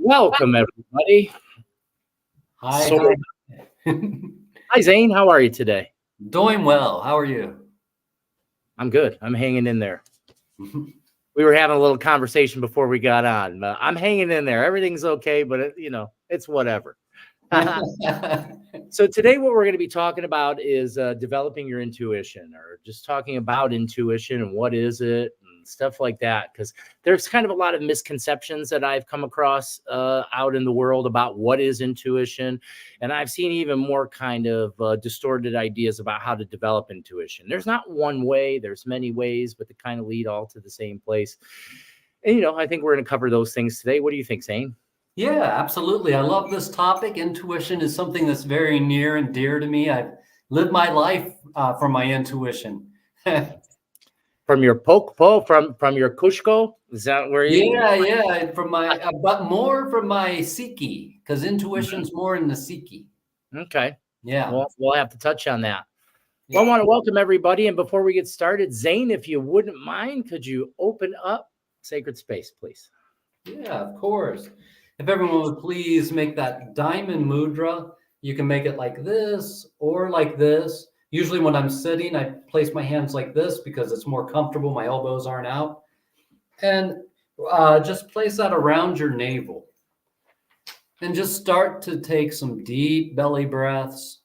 Welcome, everybody. Hi. So, hi, Zane. How are you today? Doing well. How are you? I'm good. I'm hanging in there. We were having a little conversation before we got on. I'm hanging in there. Everything's okay, but it's whatever. So today what we're going to be talking about is developing your intuition, or just talking about intuition and what is it and stuff like that, because there's kind of a lot of misconceptions that I've come across out in the world about what is intuition. And I've seen even more kind of distorted ideas about how to develop intuition. There's not one way, there's many ways, but they kind of lead all to the same place. And, I think we're going to cover those things today. What do you think, Zane? Yeah, absolutely. I love this topic. Intuition is something that's very near and dear to me. I've lived my life from my intuition. From your from your Kushko? Is that where you? Yeah. From my, but more from my Psyche, because intuition's more in the Psyche. Okay. Yeah. Well, we'll have to touch on that. Well, I want to welcome everybody. And before we get started, Zane, if you wouldn't mind, could you open up Sacred Space, please? Yeah, of course. If everyone would please make that diamond mudra. You can make it like this or like this. Usually when I'm sitting, I place my hands like this because it's more comfortable. My elbows aren't out. And just place that around your navel. And just start to take some deep belly breaths.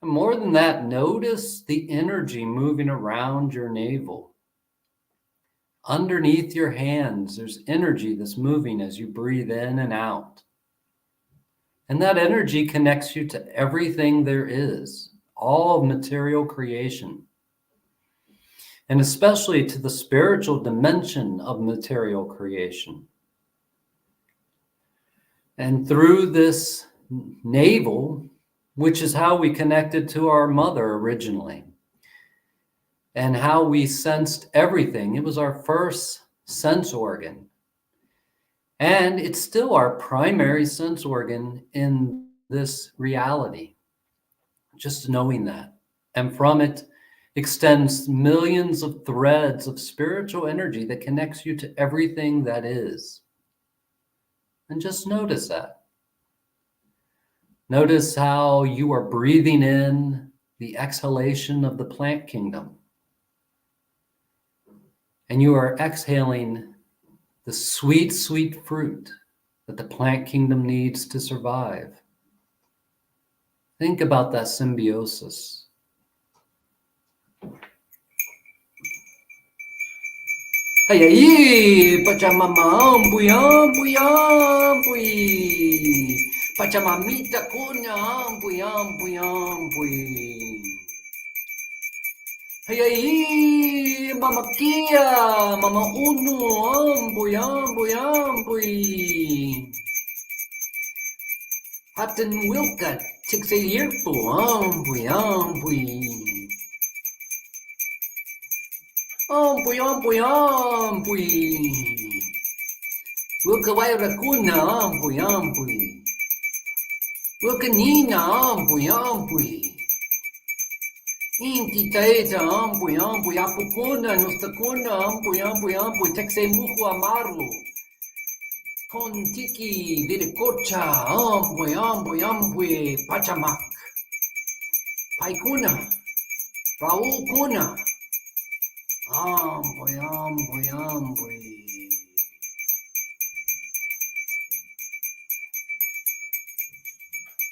And more than that, notice the energy moving around your navel. Underneath your hands, there's energy that's moving as you breathe in and out. And that energy connects you to everything there is, all of material creation. And especially to the spiritual dimension of material creation. And through this navel, which is how we connected to our mother originally, and how we sensed everything. It was our first sense organ. And it's still our primary sense organ in this reality. Just knowing that. And from it extends millions of threads of spiritual energy that connects you to everything that is. And just notice that. Notice how you are breathing in the exhalation of the plant kingdom. And you are exhaling the sweet, sweet fruit that the plant kingdom needs to survive. Think about that symbiosis. Hey, hey, pachamama, buyam, buyam, buy. Pachamamita kunyam, buyam, buyam, buy. Hey, Mama Kia, Mama Unu, amboy, amboy, amboy. Hatten Wilka, takes a year for amboy, amboy. Amboy, amboy, amboy. Wilka Wairakuna, amboy, amboy. Wilka Nina, amboy, amboy. Inti taeta amboy amboy apukona nostakona amboy amboy amboy tekse muhu amaru kon tiki virikocha amboy amboy amboy pachamak paikuna raukuna amboy amboy amboy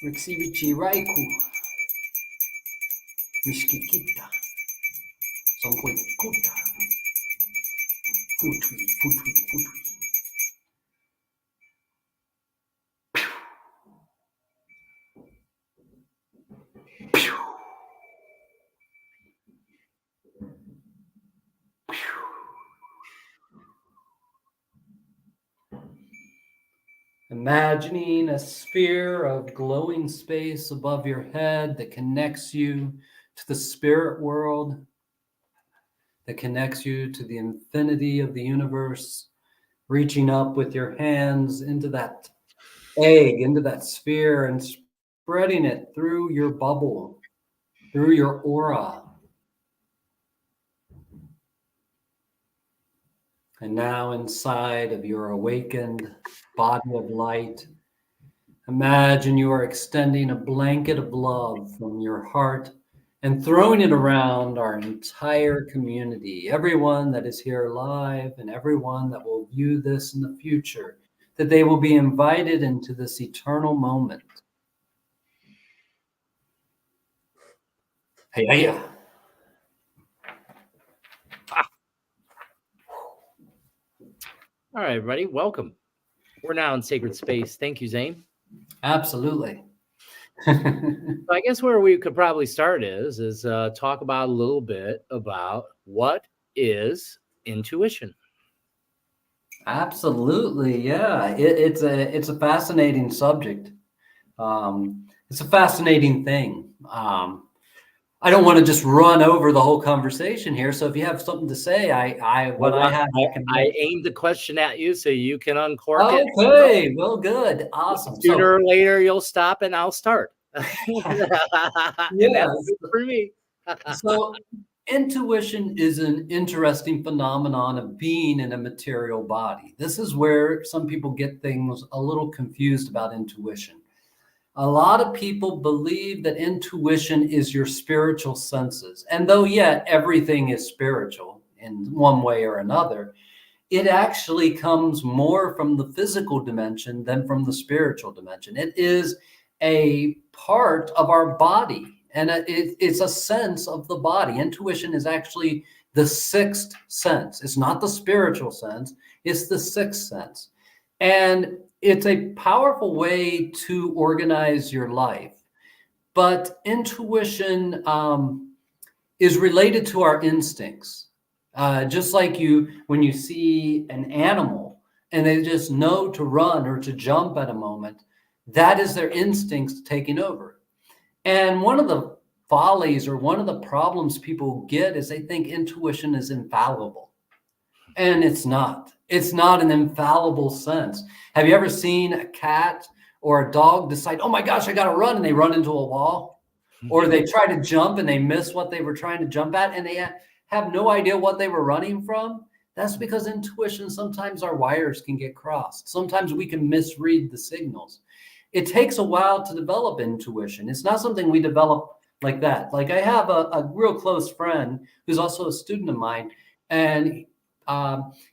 Rixivichi raiku Mishkikita, Sonkoikuta, Futui, Futui, Futui. Imagining a sphere of glowing space above your head that connects you to the spirit world, that connects you to the infinity of the universe, reaching up with your hands into that egg, into that sphere, and spreading it through your bubble, through your aura. And now inside of your awakened body of light, imagine you are extending a blanket of love from your heart and throwing it around our entire community, everyone that is here live and everyone that will view this in the future, that they will be invited into this eternal moment. Hey, hey. All right, everybody, welcome. We're now in sacred space. Thank you, Zane. Absolutely. So I guess where we could probably start is talk about a little bit about what is intuition. Absolutely, yeah. It's a fascinating subject. It's a fascinating thing. I don't want to just run over the whole conversation here. So if you have something to say, I can. I aimed the question at you so you can uncork it. Okay, well, good, awesome. Sooner or later, you'll stop and I'll start. Yeah, And that's good for me. So intuition is an interesting phenomenon of being in a material body. This is where some people get things a little confused about intuition. A lot of people believe that intuition is your spiritual senses. And though yet everything is spiritual in one way or another, it actually comes more from the physical dimension than from the spiritual dimension. It is a part of our body, and it's a sense of the body. Intuition is actually the sixth sense. It's not the spiritual sense, it's the sixth sense. And it's a powerful way to organize your life. But intuition is related to our instincts. Just like when you see an animal and they just know to run or to jump at a moment, that is their instincts taking over. And one of the follies or one of the problems people get is they think intuition is infallible. And it's not. It's not an infallible sense. Have you ever seen a cat or a dog decide, oh my gosh, I got to run, and they run into a wall? Or they try to jump and they miss what they were trying to jump at, and they have no idea what they were running from? That's because intuition, sometimes our wires can get crossed. Sometimes we can misread the signals. It takes a while to develop intuition. It's not something we develop like that. Like I have a real close friend who's also a student of mine, and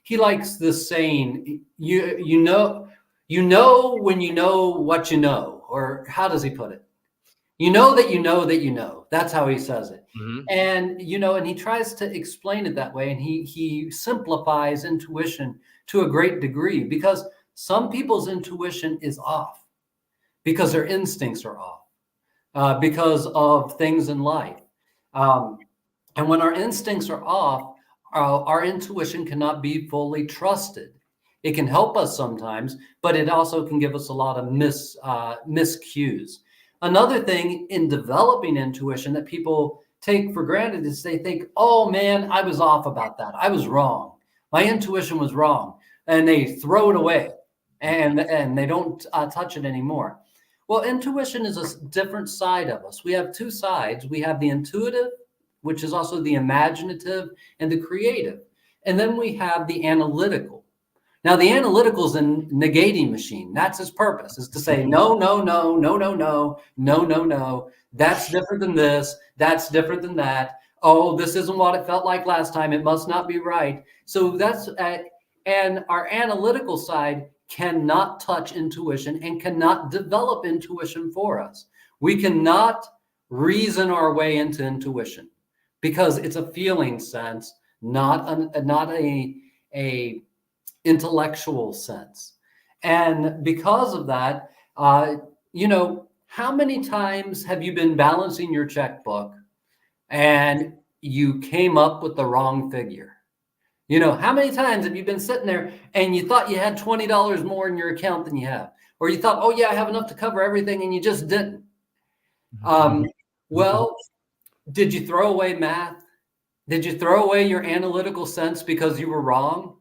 he likes this saying, you know when you know what you know, or how does he put it? You know that you know that you know. That's how he says it. Mm-hmm. And and he tries to explain it that way, and he simplifies intuition to a great degree, because some people's intuition is off because their instincts are off, because of things in life. And when our instincts are off, our intuition cannot be fully trusted. It can help us sometimes, but it also can give us a lot of miscues. Another thing in developing intuition that people take for granted is they think, oh man, I was off about that. I was wrong. My intuition was wrong. And they throw it away and they don't touch it anymore. Well, intuition is a different side of us. We have two sides. We have the intuitive, which is also the imaginative, and the creative. And then we have the analytical. Now, the analytical is a negating machine. That's its purpose, is to say, no, no, no, no, no, no, no, no, no. That's different than this. That's different than that. Oh, this isn't what it felt like last time. It must not be right. So that's, and our analytical side cannot touch intuition and cannot develop intuition for us. We cannot reason our way into intuition because it's a feeling sense, not a intellectual sense. And because of that, how many times have you been balancing your checkbook and you came up with the wrong figure? How many times have you been sitting there and you thought you had $20 more in your account than you have? Or you thought, oh yeah, I have enough to cover everything, and you just didn't. Well, did you throw away math? Did you throw away your analytical sense because you were wrong?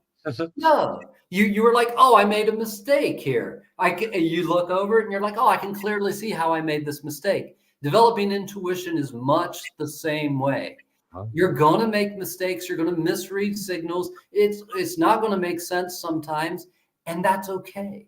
No, you were like, oh, I made a mistake here. You look over it and you're like, oh, I can clearly see how I made this mistake. Developing intuition is much the same way. You're going to make mistakes. You're going to misread signals. It's not going to make sense sometimes, and that's okay.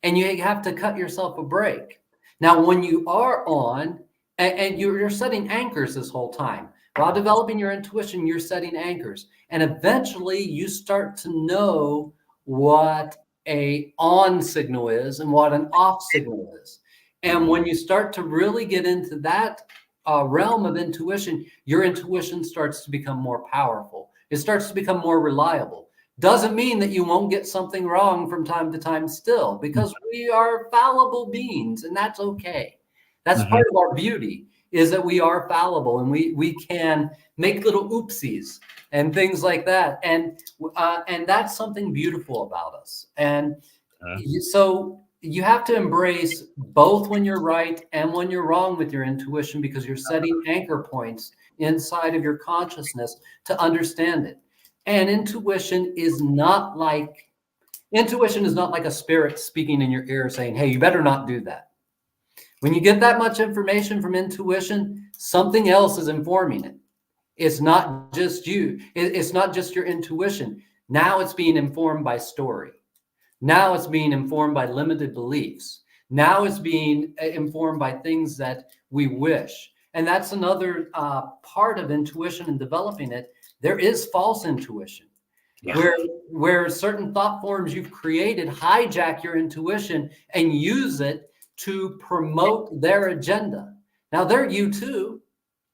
And you have to cut yourself a break. Now, when you are on, and you're setting anchors this whole time, while developing your intuition, you're setting anchors. And eventually you start to know what a on signal is and what an off signal is. And when you start to really get into that realm of intuition, your intuition starts to become more powerful. It starts to become more reliable. Doesn't mean that you won't get something wrong from time to time still, because we are fallible beings, and that's okay. That's part of our beauty, is that we are fallible, and we can make little oopsies and things like that. And that's something beautiful about us. And so you have to embrace both when you're right and when you're wrong with your intuition, because you're setting anchor points inside of your consciousness to understand it. And intuition is not like a spirit speaking in your ear saying, hey, you better not do that. When you get that much information from intuition, something else is informing it. It's not just you. It's not just your intuition. Now it's being informed by story. Now it's being informed by limited beliefs. Now it's being informed by things that we wish. And that's another part of intuition and developing it. There is false intuition, where certain thought forms you've created hijack your intuition and use it to promote their agenda. Now, they're you too,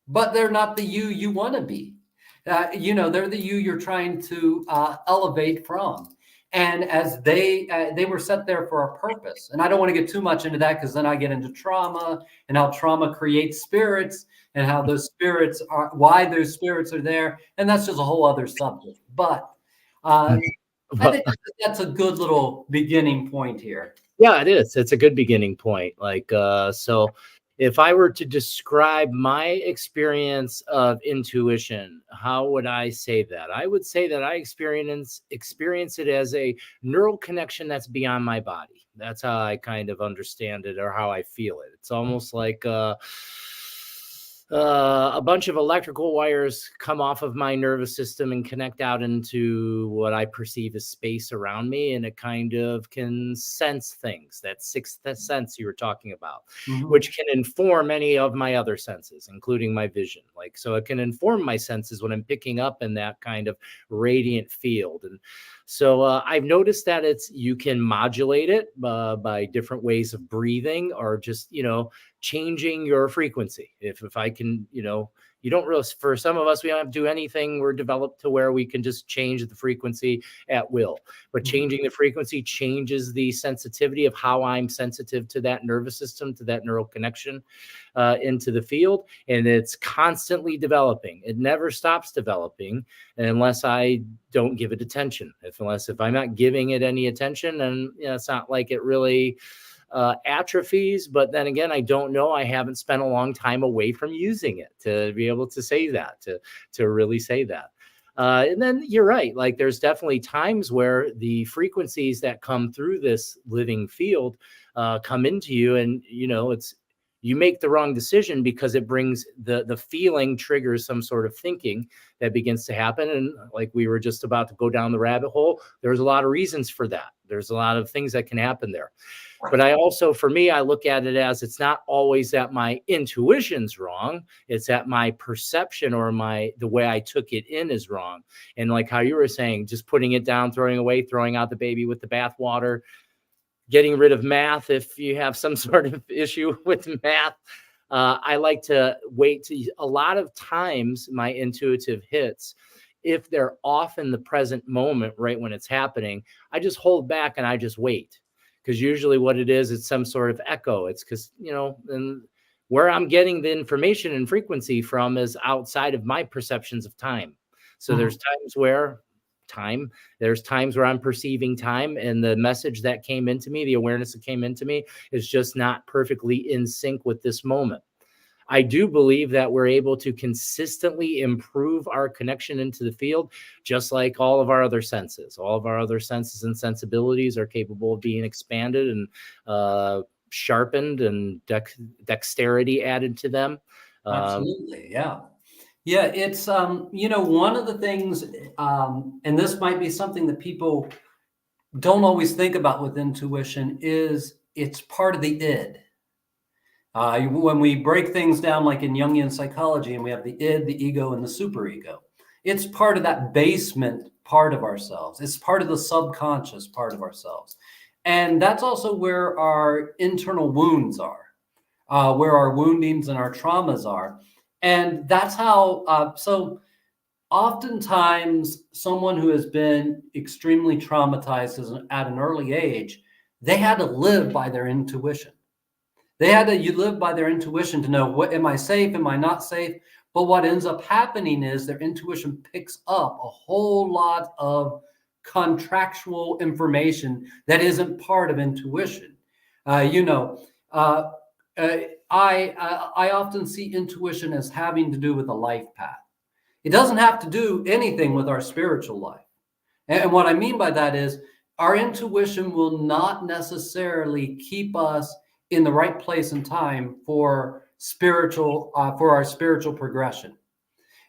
but they're not the you want to be. They're the you you're trying to elevate from. And as they were set there for a purpose. And I don't want to get too much into that, because then I get into trauma and how trauma creates spirits, and how those spirits are, why those spirits are there. And that's just a whole other subject. But I think that's a good little beginning point here. Yeah, it is. It's a good beginning point. So if I were to describe my experience of intuition, how would I say that? I would say that I experience it as a neural connection that's beyond my body. That's how I kind of understand it, or how I feel it. It's almost like a bunch of electrical wires come off of my nervous system and connect out into what I perceive as space around me. And it kind of can sense things, that sixth sense you were talking about, which can inform any of my other senses, including my vision. So it can inform my senses when I'm picking up in that kind of radiant field. And so I've noticed that you can modulate it by different ways of breathing, or just, changing your frequency. If I can, you don't really, for some of us, we don't have to do anything. We're developed to where we can just change the frequency at will. But changing the frequency changes the sensitivity of how I'm sensitive to that nervous system, to that neural connection into the field. And it's constantly developing. It never stops developing unless I don't give it attention. If I'm not giving it any attention, then it's not like it really atrophies. But then again, I don't know. I haven't spent a long time away from using it to be able to say that, to really say that. And then you're right. There's definitely times where the frequencies that come through this living field come into you, and you make the wrong decision because it brings the feeling triggers some sort of thinking that begins to happen. And like we were just about to go down the rabbit hole, there's a lot of reasons for that. There's a lot of things that can happen there. But I also, for me, I look at it as it's not always that my intuition's wrong. It's that my perception or the way I took it in is wrong. And like how you were saying, just putting it down, throwing out the baby with the bathwater, getting rid of math if you have some sort of issue with math. I like to wait a lot of times my intuitive hits, if they're off in the present moment, right when it's happening, I just hold back and I just wait. Because usually what it is, it's some sort of echo. It's because, and where I'm getting the information and frequency from is outside of my perceptions of time. So there's times where I'm perceiving time, and the message that came into me, the awareness that came into me, is just not perfectly in sync with this moment. I do believe that we're able to consistently improve our connection into the field, just like all of our other senses. All of our other senses and sensibilities are capable of being expanded and sharpened, and dexterity added to them. Absolutely, yeah. Yeah, it's one of the things, and this might be something that people don't always think about with intuition, is it's part of the id. When we break things down, like in Jungian psychology, and we have the id, the ego, and the superego, it's part of that basement part of ourselves. It's part of the subconscious part of ourselves. And that's also where our internal wounds are, where our woundings and our traumas are. And that's how, so oftentimes someone who has been extremely traumatized at an early age, they had to live by their intuition. They had to you live by their intuition to know, what am I safe? Am I not safe? But what ends up happening is their intuition picks up a whole lot of contractual information that isn't part of intuition. Uh, you know, uh, uh, I often see intuition as having to do with a life path. It doesn't have to do anything with our spiritual life. And what I mean by that is our intuition will not necessarily keep us in the right place and time for our spiritual progression.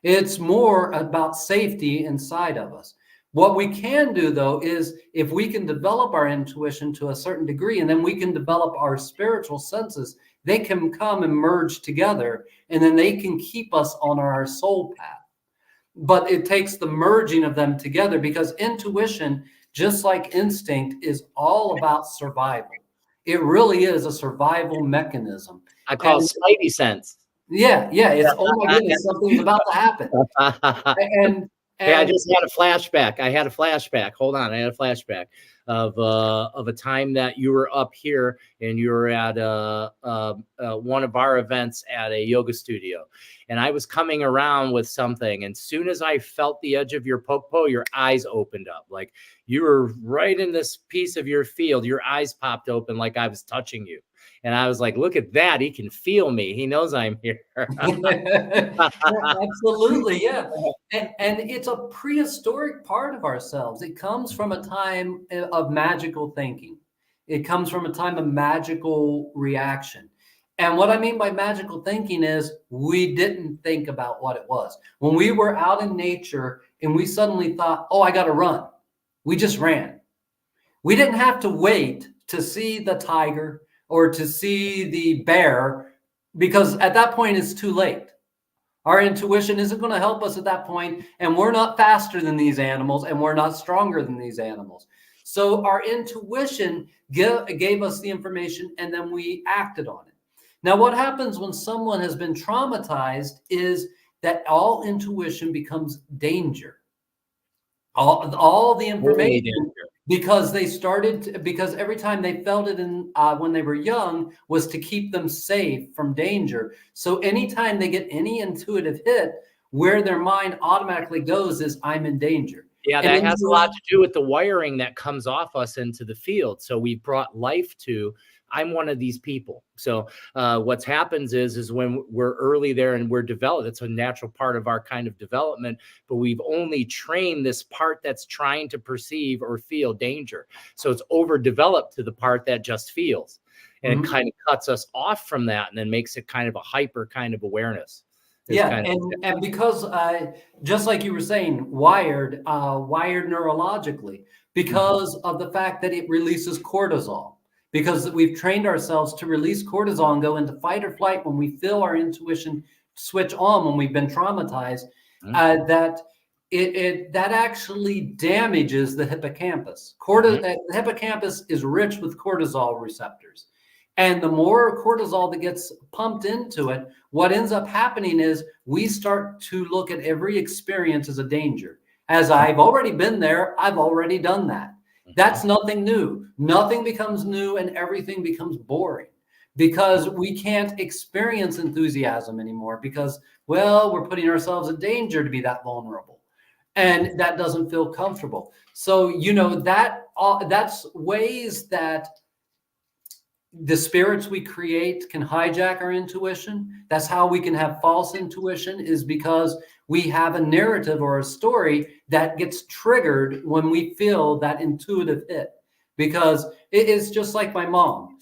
It's more about safety inside of us. What we can do, though, is if we can develop our intuition to a certain degree, and then we can develop our spiritual senses, they can come and merge together, and then they can keep us on our soul path. But it takes the merging of them together, because intuition, just like instinct, is all about survival. It really is a survival mechanism. I call And Spidey sense. yeah, it's, oh my goodness, something's about to happen. And Hey, I and just had a flashback. Hold on, I had a flashback of a time that you were up here and you were at one of our events at a yoga studio, and I was coming around with something, and soon as I felt the edge of your popo, your eyes opened up, like you were right in this piece of your field. Your eyes popped open like I was touching you. And I was like, look at that. He can feel me. He knows I'm here. absolutely, yeah. And it's a prehistoric part of ourselves. It comes from a time of magical thinking. It comes from a time of magical reaction. And what I mean by magical thinking is we didn't think about what it was. When we were out in nature and we suddenly thought, oh, I got to run, we just ran. We didn't have to wait to see the tiger or to see the bear, because at that point it's too late. Our intuition isn't going to help us at that point, and we're not faster than these animals, and we're not stronger than these animals. So our intuition gave us the information, and then we acted on it. Now, what happens when someone has been traumatized is that all intuition becomes danger. All the information, because because every time they felt it in when they were young, was to keep them safe from danger. So anytime they get any intuitive hit, where their mind automatically goes is, I'm in danger. Yeah, And that has a lot to do with the wiring that comes off us into the field. So we brought life to, I'm one of these people. So what's happens is when we're early there and we're developed, it's a natural part of our kind of development, but we've only trained this part that's trying to perceive or feel danger. So it's overdeveloped to the part that just feels, and it kind of cuts us off from that, and then makes it kind of a hyper kind of awareness. Yeah, and because just like you were saying, wired neurologically, because of the fact that it releases cortisol, because we've trained ourselves to release cortisol and go into fight or flight when we feel our intuition switch on when we've been traumatized, that that actually damages the hippocampus. The hippocampus is rich with cortisol receptors. And the more cortisol that gets pumped into it, what ends up happening is we start to look at every experience as a danger. As I've already been there, I've already done that. That's nothing new. Nothing becomes new and everything becomes boring, because we can't experience enthusiasm anymore because, well, we're putting ourselves in danger to be that vulnerable. And that doesn't feel comfortable. So, that's ways that the spirits we create can hijack our intuition. That's how we can have false intuition, is because we have a narrative or a story that gets triggered when we feel that intuitive hit. Because it is just like my mom.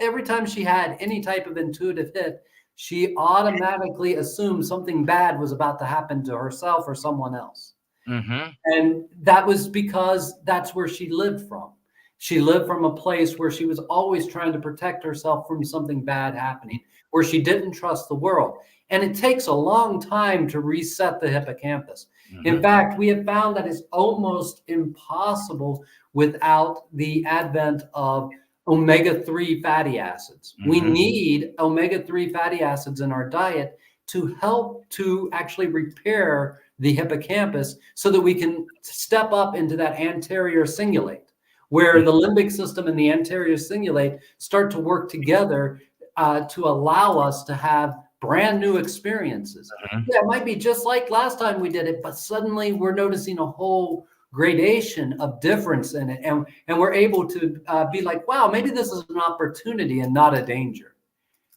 Every time she had any type of intuitive hit, she automatically assumed something bad was about to happen to herself or someone else. Mm-hmm. And that was because that's where she lived from. She lived from a place where she was always trying to protect herself from something bad happening, where she didn't trust the world. And it takes a long time to reset the hippocampus. Mm-hmm. In fact, we have found that it's almost impossible without the advent of omega-3 fatty acids. Mm-hmm. We need omega-3 fatty acids in our diet to help to actually repair the hippocampus so that we can step up into that anterior cingulate, where the limbic system and the anterior cingulate start to work together to allow us to have brand new experiences. Mm-hmm. Yeah, it might be just like last time we did it, but suddenly we're noticing a whole gradation of difference in it. And we're able to be like, wow, maybe this is an opportunity and not a danger.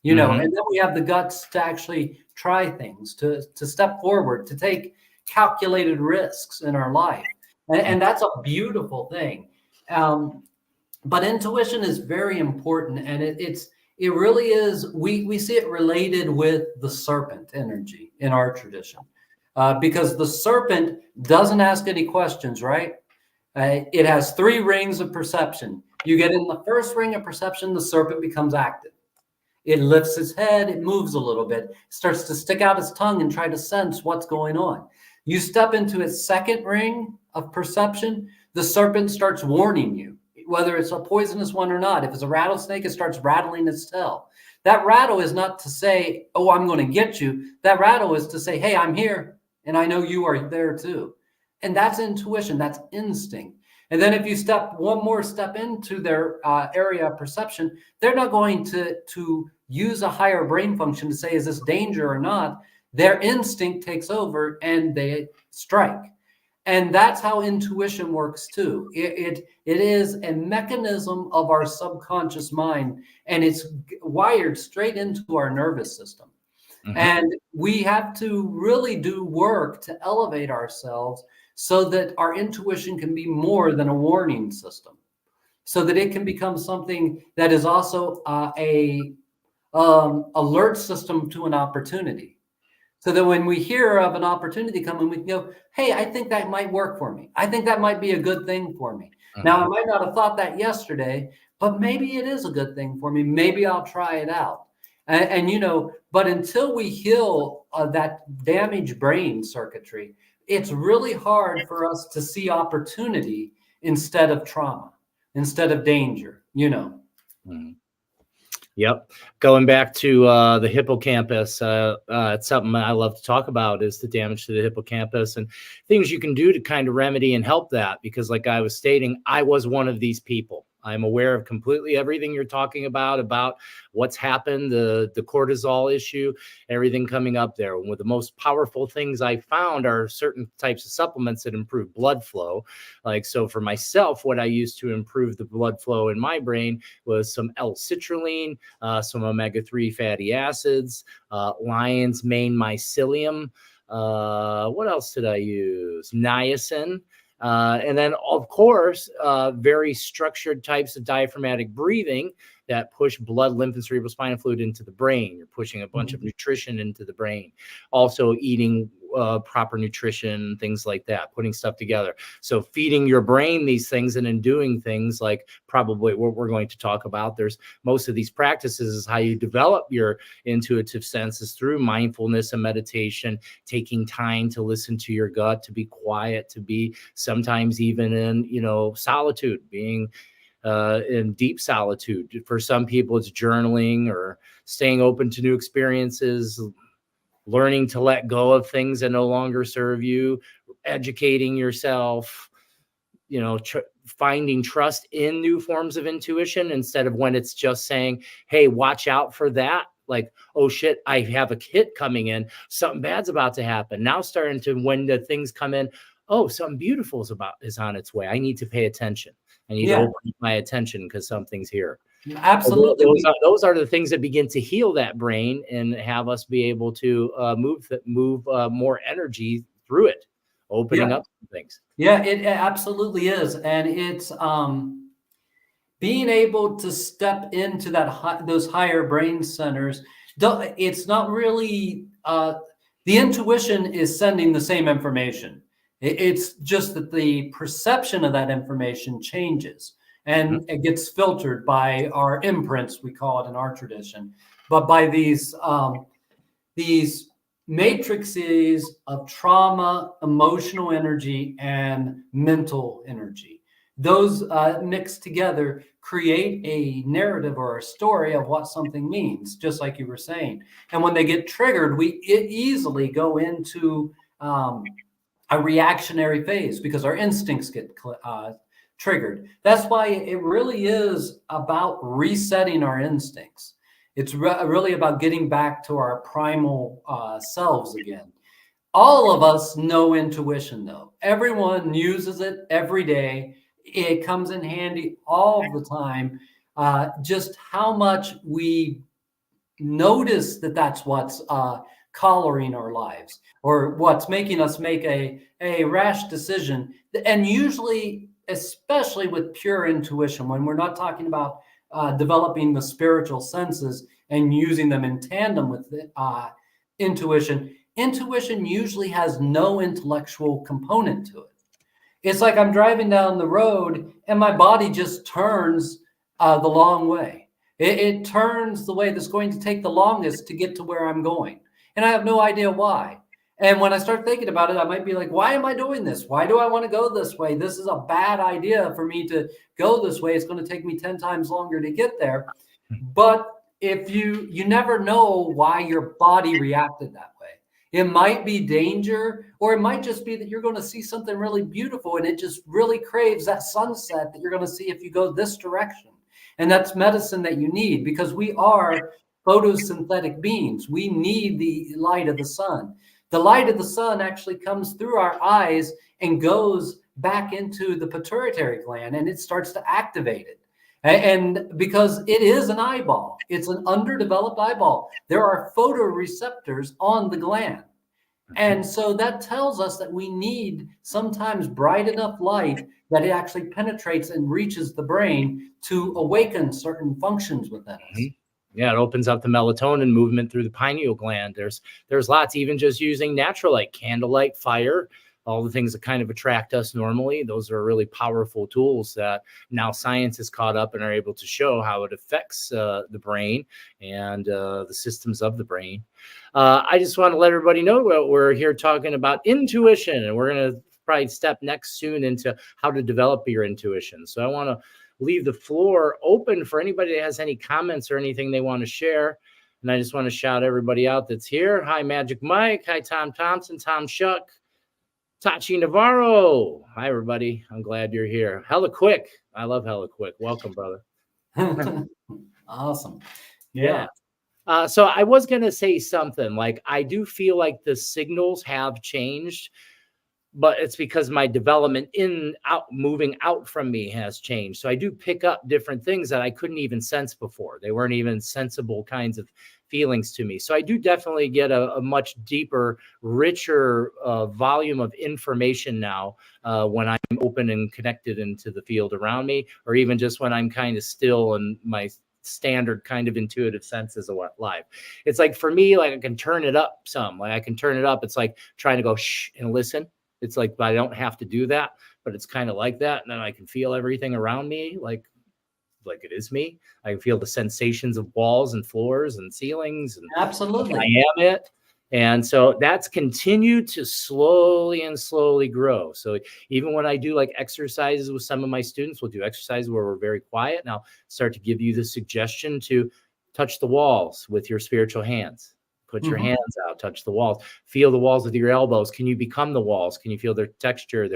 You know, Mm-hmm. and then we have the guts to actually try things, to step forward, to take calculated risks in our life. And that's a beautiful thing. But intuition is very important, and it really is. We see it related with the serpent energy in our tradition, because the serpent doesn't ask any questions, right? It has 3 rings of perception. You get in the first ring of perception, the serpent becomes active. It lifts its head, it moves a little bit, starts to stick out its tongue and try to sense what's going on. You step into its second ring of perception, the serpent starts warning you, whether it's a poisonous one or not. If it's a rattlesnake, it starts rattling its tail. That rattle is not to say, oh, I'm going to get you. That rattle is to say, hey, I'm here, and I know you are there too. And that's intuition, that's instinct. And then if you step one more step into their area of perception, they're not going to use a higher brain function to say, is this danger or not? Their instinct takes over and they strike. And that's how intuition works too. It is a mechanism of our subconscious mind, and it's wired straight into our nervous system. Mm-hmm. And we have to really do work to elevate ourselves so that our intuition can be more than a warning system, so that it can become something that is also a alert system to an opportunity. So that when we hear of an opportunity coming, we can go, hey, I think that might work for me. I think that might be a good thing for me. Mm-hmm. Now, I might not have thought that yesterday, but maybe it is a good thing for me. Maybe I'll try it out. And you know, but until we heal that damaged brain circuitry, it's really hard for us to see opportunity instead of trauma, instead of danger, you know. Mm-hmm. Yep. Going back to the hippocampus, it's something I love to talk about, is the damage to the hippocampus and things you can do to kind of remedy and help that. Because like I was stating, I was one of these people. I'm aware of completely everything you're talking about what's happened, the cortisol issue, everything coming up there. One of the most powerful things I found are certain types of supplements that improve blood flow. Like, so for myself, what I used to improve the blood flow in my brain was some L-citrulline, some omega-3 fatty acids, lion's mane mycelium. What else did I use? Niacin. And then, of course, very structured types of diaphragmatic breathing that push blood, lymph, and cerebrospinal fluid into the brain. You're pushing a bunch of nutrition into the brain. Also eating proper nutrition, things like that, putting stuff together. So feeding your brain these things and then doing things like probably what we're going to talk about. There's most of these practices is how you develop your intuitive senses through mindfulness and meditation, taking time to listen to your gut, to be quiet, to be sometimes even in, you know, solitude, being in deep solitude. For some people, it's journaling or staying open to new experiences, learning to let go of things that no longer serve you, educating yourself, you know, finding trust in new forms of intuition instead of when it's just saying, hey, watch out for that. Like, oh shit, I have a hit coming in. Something bad's about to happen. Now starting to, when the things come in, oh, something beautiful is on its way. I need to pay attention. I need to open my attention because something's here. Absolutely. So those are the things that begin to heal that brain and have us be able to move more energy through it, opening up things. Yeah, it absolutely is. And it's being able to step into those higher brain centers It's not really, the intuition is sending the same information. It's just that the perception of that information changes and it gets filtered by our imprints, we call it in our tradition, but by these matrices of trauma, emotional energy, and mental energy. Those mixed together create a narrative or a story of what something means, just like you were saying. And when they get triggered, we easily go into a reactionary phase because our instincts get triggered. That's why it really is about resetting our instincts. It's really about getting back to our primal selves again. All of us know intuition, though. Everyone uses it every day. It comes in handy all the time. Just how much we notice that that's what's coloring our lives or what's making us make a rash decision. And usually, especially with pure intuition, when we're not talking about developing the spiritual senses and using them in tandem with intuition, intuition usually has no intellectual component to it. It's like I'm driving down the road and my body just turns the long way. It turns the way that's going to take the longest to get to where I'm going. And I have no idea why. And when I start thinking about it, I might be like, why am I doing this? Why do I want to go this way? This is a bad idea for me to go this way. It's going to take me 10 times longer to get there. But if you never know why your body reacted that way. It might be danger, or it might just be that you're going to see something really beautiful and it just really craves that sunset that you're going to see if you go this direction. And that's medicine that you need, because we are photosynthetic beings. We need the light of the sun. The light of the sun actually comes through our eyes and goes back into the pituitary gland, and it starts to activate it. And because it is an eyeball, it's an underdeveloped eyeball. There are photoreceptors on the gland. And so that tells us that we need sometimes bright enough light that it actually penetrates and reaches the brain to awaken certain functions within us. Yeah, it opens up the melatonin movement through the pineal gland. There's lots, even just using natural light, candlelight, fire, all the things that kind of attract us normally. Those are really powerful tools that now science has caught up and are able to show how it affects the brain and the systems of the brain. I just want to let everybody know what we're here talking about intuition, and we're going to probably step next soon into how to develop your intuition. So I want to leave the floor open for anybody that has any comments or anything they want to share. And I just want to shout everybody out that's here. Hi, Magic Mike. Hi, Tom Thompson, Tom Shuck, Tachi Navarro. Hi, everybody. I'm glad you're here. Hella Quick. I love Hella Quick. Welcome, brother. Awesome. Yeah. So I was going to say something like, I do feel like the signals have changed, but it's because my development moving out from me has changed. So I do pick up different things that I couldn't even sense before. They weren't even sensible kinds of feelings to me. So I do definitely get a much deeper, richer volume of information now when I'm open and connected into the field around me, or even just when I'm kind of still and my standard kind of intuitive senses of what live. It's like, for me, like I can turn it up some, like I can turn it up. It's like trying to go shh and listen. It's like, but I don't have to do that, but it's kind of like that. And then I can feel everything around me like it is me. I can feel the sensations of walls and floors and ceilings. And absolutely, I am it. And so that's continued to slowly grow. So even when I do like exercises with some of my students, we'll do exercises where we're very quiet. And I'll start to give you the suggestion to touch the walls with your spiritual hands. Put your hands out, touch the walls, feel the walls with your elbows. Can you become the walls? Can you feel their texture,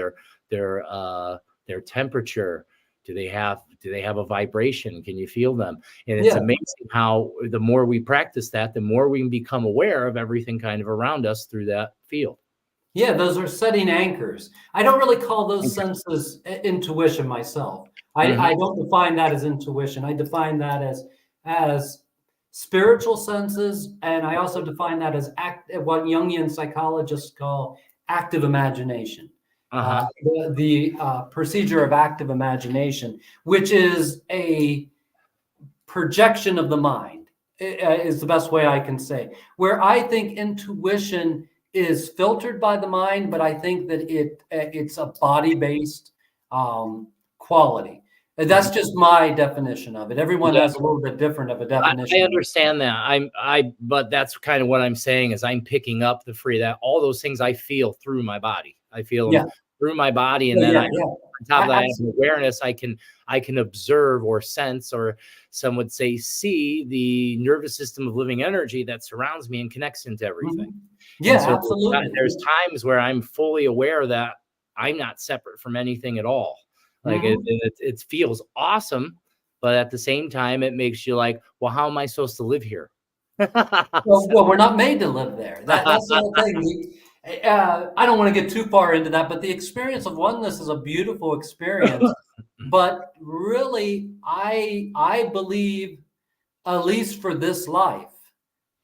their temperature? Do they have a vibration? Can you feel them? And it's amazing how the more we practice that, the more we can become aware of everything kind of around us through that field. Yeah, those are setting anchors. I don't really call those senses intuition myself. I don't define that as intuition. I define that as spiritual senses, and I also define that as what Jungian psychologists call active imagination. The procedure of active imagination, which is a projection of the mind. is the best way I can say. Where I think intuition is filtered by the mind, but I think that it's a body-based quality. And that's just my definition of it. Everyone has a little bit different of a definition. I understand that. But that's kind of what I'm saying is I'm picking up that all those things I feel through my body. I feel them through my body, and then on top of that, I have awareness. I can observe or sense, or some would say see, the nervous system of living energy that surrounds me and connects into everything. Yeah, so absolutely. There's times where I'm fully aware that I'm not separate from anything at all. Like it feels awesome, but at the same time, it makes you like, well, how am I supposed to live here? well, we're not made to live there. That's the whole thing. I don't want to get too far into that, but the experience of oneness is a beautiful experience. But really, I believe, at least for this life,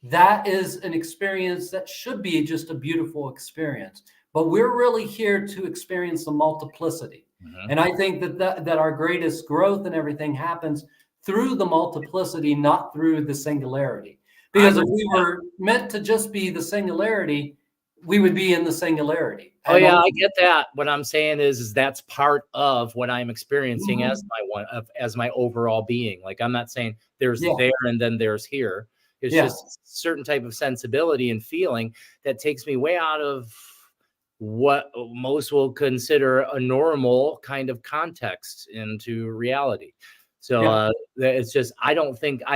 that is an experience that should be just a beautiful experience. But we're really here to experience the multiplicity. And I think that our greatest growth and everything happens through the multiplicity, not through the singularity. Because if we were meant to just be the singularity, we would be in the singularity. Oh yeah, I get that. What I'm saying is that's part of what I'm experiencing as my overall being. Like, I'm not saying there's there and then there's here. It's just a certain type of sensibility and feeling that takes me way out of what most will consider a normal kind of context into reality. So it's just, I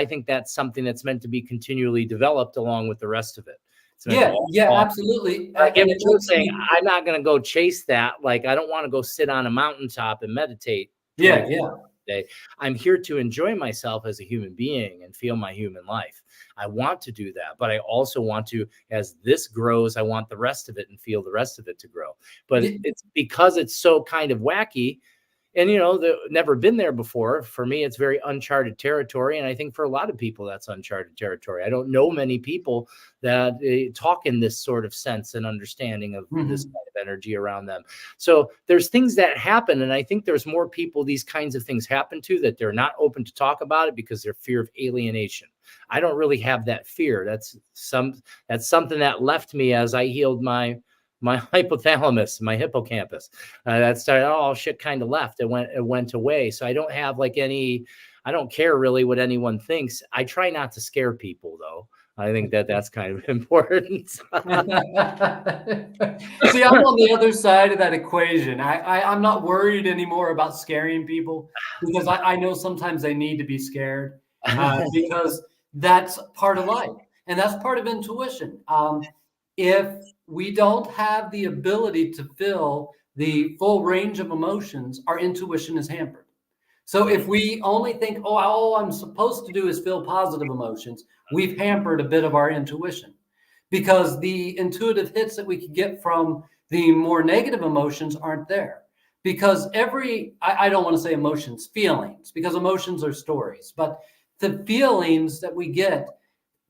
think that's something that's meant to be continually developed along with the rest of it. Absolutely. I get what you're saying. I'm not going to go chase that. Like, I don't want to go sit on a mountaintop and meditate. Day. I'm here to enjoy myself as a human being and feel my human life. I want to do that, but I also want to, as this grows, I want the rest of it and feel the rest of it to grow. But it's because it's so kind of wacky, and never been there before. For me, it's very uncharted territory, and I think for a lot of people, that's uncharted territory. I don't know many people that talk in this sort of sense and understanding of this kind of energy around them. So there's things that happen, and I think there's more people these kinds of things happen to that they're not open to talk about it because they're fear of alienation. I don't really have that fear. That's something that left me as I healed my hypothalamus, my hippocampus. That started, oh shit, kind of left. It went away. So I don't have I don't care really what anyone thinks. I try not to scare people though. I think that's kind of important. See, I'm on the other side of that equation. I'm not worried anymore about scaring people, because I know sometimes they need to be scared because that's part of life. And that's part of intuition. If we don't have the ability to feel the full range of emotions, our intuition is hampered. So if we only think, oh, all I'm supposed to do is feel positive emotions, we've hampered a bit of our intuition, because the intuitive hits that we could get from the more negative emotions aren't there. Because I don't want to say emotions, feelings, because emotions are stories, but the feelings that we get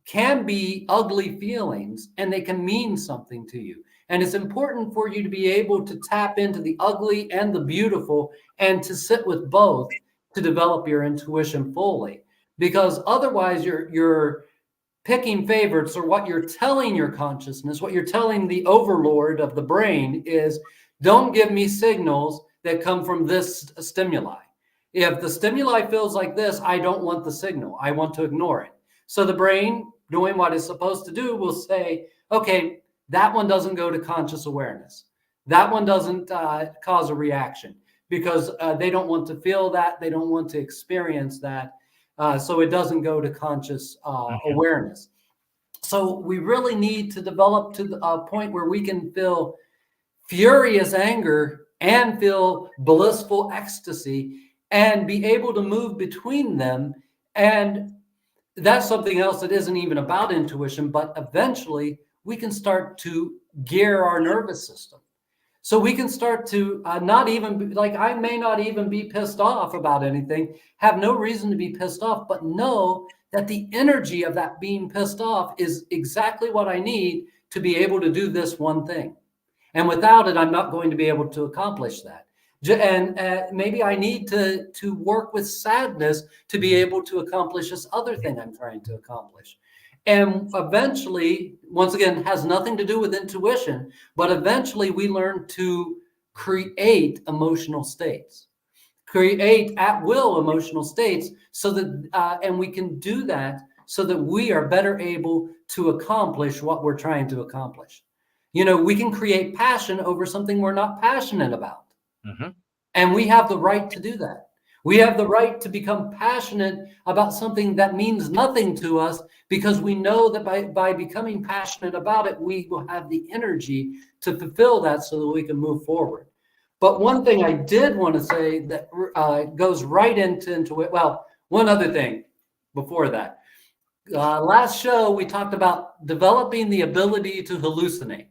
can be ugly feelings, and they can mean something to you. And it's important for you to be able to tap into the ugly and the beautiful, and to sit with both to develop your intuition fully. Because otherwise you're picking favorites, or what you're telling your consciousness, what you're telling the overlord of the brain is, don't give me signals that come from this stimuli. If the stimuli feels like this, I don't want the signal. I want to ignore it. So the brain, doing what it's supposed to do, will say, okay, that one doesn't go to conscious awareness. That one doesn't cause a reaction, because they don't want to feel that. They don't want to experience that. So it doesn't go to conscious awareness. So we really need to develop to a point where we can feel furious anger and feel blissful ecstasy and be able to move between them. And that's something else that isn't even about intuition, but eventually we can start to gear our nervous system. So we can start to not even, like, I may not even be pissed off about anything, have no reason to be pissed off, but know that the energy of that being pissed off is exactly what I need to be able to do this one thing. And without it, I'm not going to be able to accomplish that. And maybe I need to work with sadness to be able to accomplish this other thing I'm trying to accomplish. And eventually, once again, has nothing to do with intuition, but eventually we learn to create emotional states, create at will emotional states, so that, and we can do that so that we are better able to accomplish what we're trying to accomplish. You know, we can create passion over something we're not passionate about. Mm-hmm. And we have the right to do that. We have the right to become passionate about something that means nothing to us, because we know that by becoming passionate about it, we will have the energy to fulfill that so that we can move forward. But one thing I did want to say that goes right into it. Well, one other thing before that. Last show, we talked about developing the ability to hallucinate.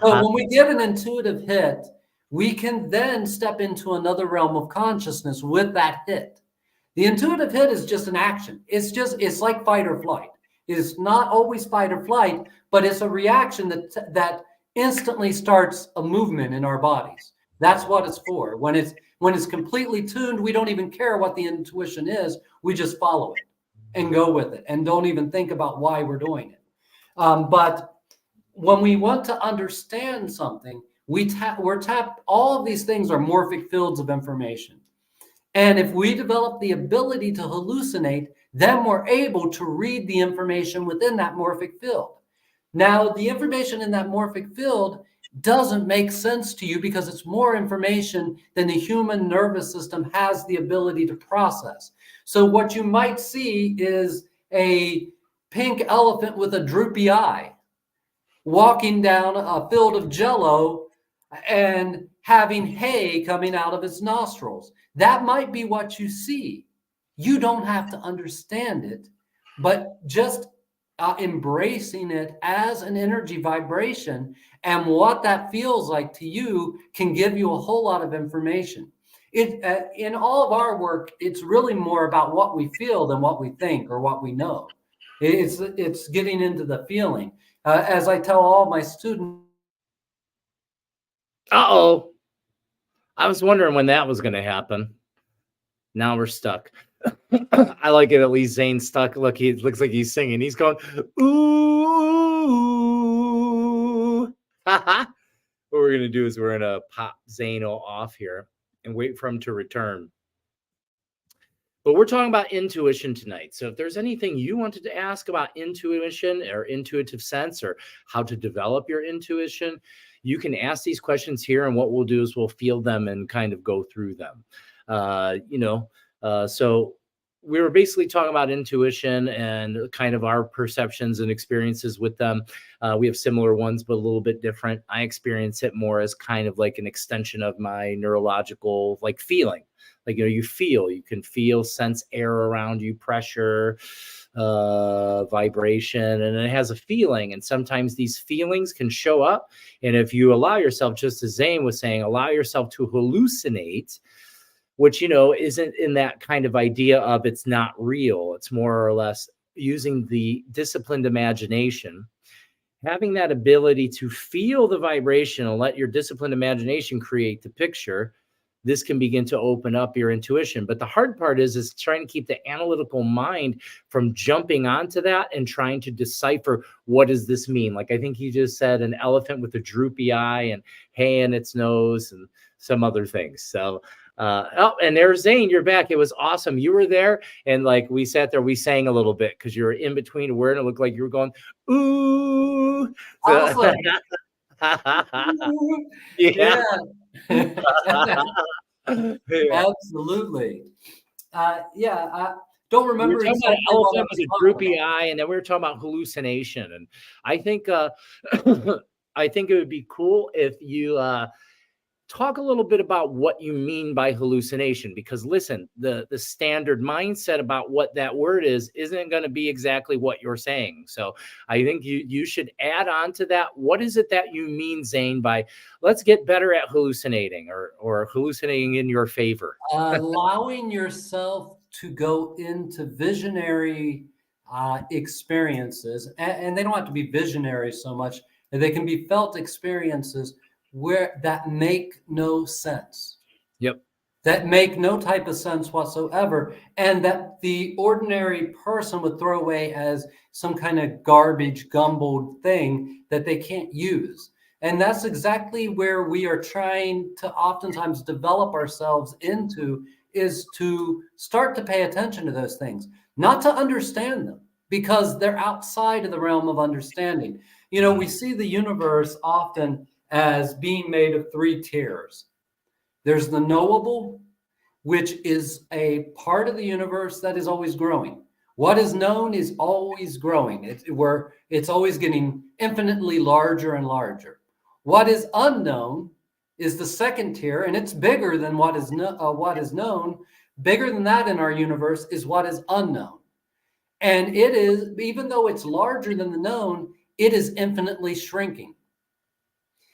So when we get an intuitive hit, we can then step into another realm of consciousness with that hit. The intuitive hit is just an action. It's like fight or flight. It's not always fight or flight, but it's a reaction that instantly starts a movement in our bodies. That's what it's for. When it's completely tuned, we don't even care what the intuition is. We just follow it and go with it and don't even think about why we're doing it. But when we want to understand something, we're tapped. All of these things are morphic fields of information. And if we develop the ability to hallucinate, then we're able to read the information within that morphic field. Now, the information in that morphic field doesn't make sense to you because it's more information than the human nervous system has the ability to process. So what you might see is a pink elephant with a droopy eye walking down a field of jello and having hay coming out of its nostrils. That might be what you see. You don't have to understand it, but just embracing it as an energy vibration and what that feels like to you can give you a whole lot of information. In all of our work, it's really more about what we feel than what we think or what we know. It's getting into the feeling. As I tell all my students. Uh-oh. I was wondering when that was going to happen. Now we're stuck. I like it. At least Zane's stuck. Look, he looks like he's singing. He's going, ooh. What we're going to do is we're going to pop Zane off here and wait for him to return. But we're talking about intuition tonight. So if there's anything you wanted to ask about intuition or intuitive sense or how to develop your intuition, you can ask these questions here. And what we'll do is we'll field them and kind of go through them. So we were basically talking about intuition and kind of our perceptions and experiences with them. We have similar ones, but a little bit different. I experience it more as kind of like an extension of my neurological like feeling. Like, you can feel, sense air around you, pressure, vibration, and it has a feeling. And sometimes these feelings can show up. And if you allow yourself, just as Zane was saying, allow yourself to hallucinate, which, isn't in that kind of idea of it's not real. It's more or less using the disciplined imagination, having that ability to feel the vibration and let your disciplined imagination create the picture. This can begin to open up your intuition. But the hard part is trying to keep the analytical mind from jumping onto that and trying to decipher, what does this mean? Like, I think you just said an elephant with a droopy eye and hay in its nose and some other things. So, and there's Zane, you're back. It was awesome. You were there. And like, we sat there, we sang a little bit because you were in between a word and it looked like you were going, ooh. So, yeah. Absolutely. I don't remember. We were talking about an elephant with a droopy eye, and then we were talking about hallucination. And I think I think it would be cool if you talk a little bit about what you mean by hallucination, because listen, the standard mindset about what that word isn't going to be exactly what you're saying. So I think you should add on to that. What is it that you mean, Zane, by let's get better at hallucinating or hallucinating in your favor? Allowing yourself to go into visionary experiences, and they don't have to be visionary so much. They can be felt experiences that make no sense. Yep. That make no type of sense whatsoever, and that the ordinary person would throw away as some kind of garbage gumbled thing that they can't use. And that's exactly where we are trying to oftentimes develop ourselves into, is to start to pay attention to those things, not to understand them, because they're outside of the realm of understanding. You know, we see the universe often as being made of 3 tiers. There's the knowable, which is a part of the universe that is always growing. What is known is always growing. It's always getting infinitely larger and larger. What is unknown is the second tier, and it's bigger than what is known. Bigger than that in our universe is what is unknown. And it is, even though it's larger than the known, it is infinitely shrinking.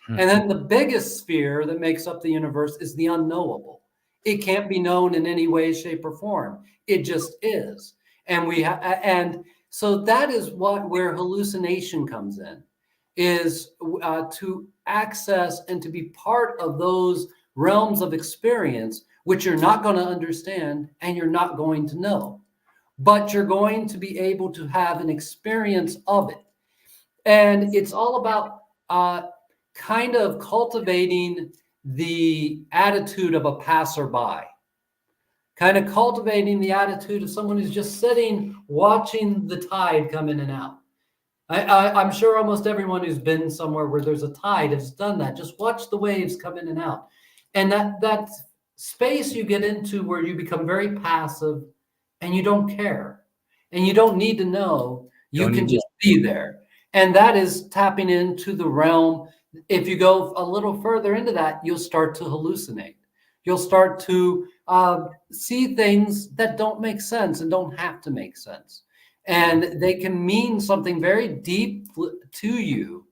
And then the biggest sphere that makes up the universe is the unknowable. It can't be known in any way, shape, or form. It just is. And so that is where hallucination comes in, is to access and to be part of those realms of experience, which you're not going to understand and you're not going to know, but you're going to be able to have an experience of it. And it's all about kind of cultivating the attitude of a passerby, kind of cultivating the attitude of someone who's just sitting, watching the tide come in and out. I'm sure almost everyone who's been somewhere where there's a tide has done that. Just watch the waves come in and out. And that space you get into where you become very passive and you don't care and you don't need to know, you can just be there. And that is tapping into the realm. If you go a little further into that, you'll start to hallucinate. You'll start to see things that don't make sense and don't have to make sense. And they can mean something very deep to you,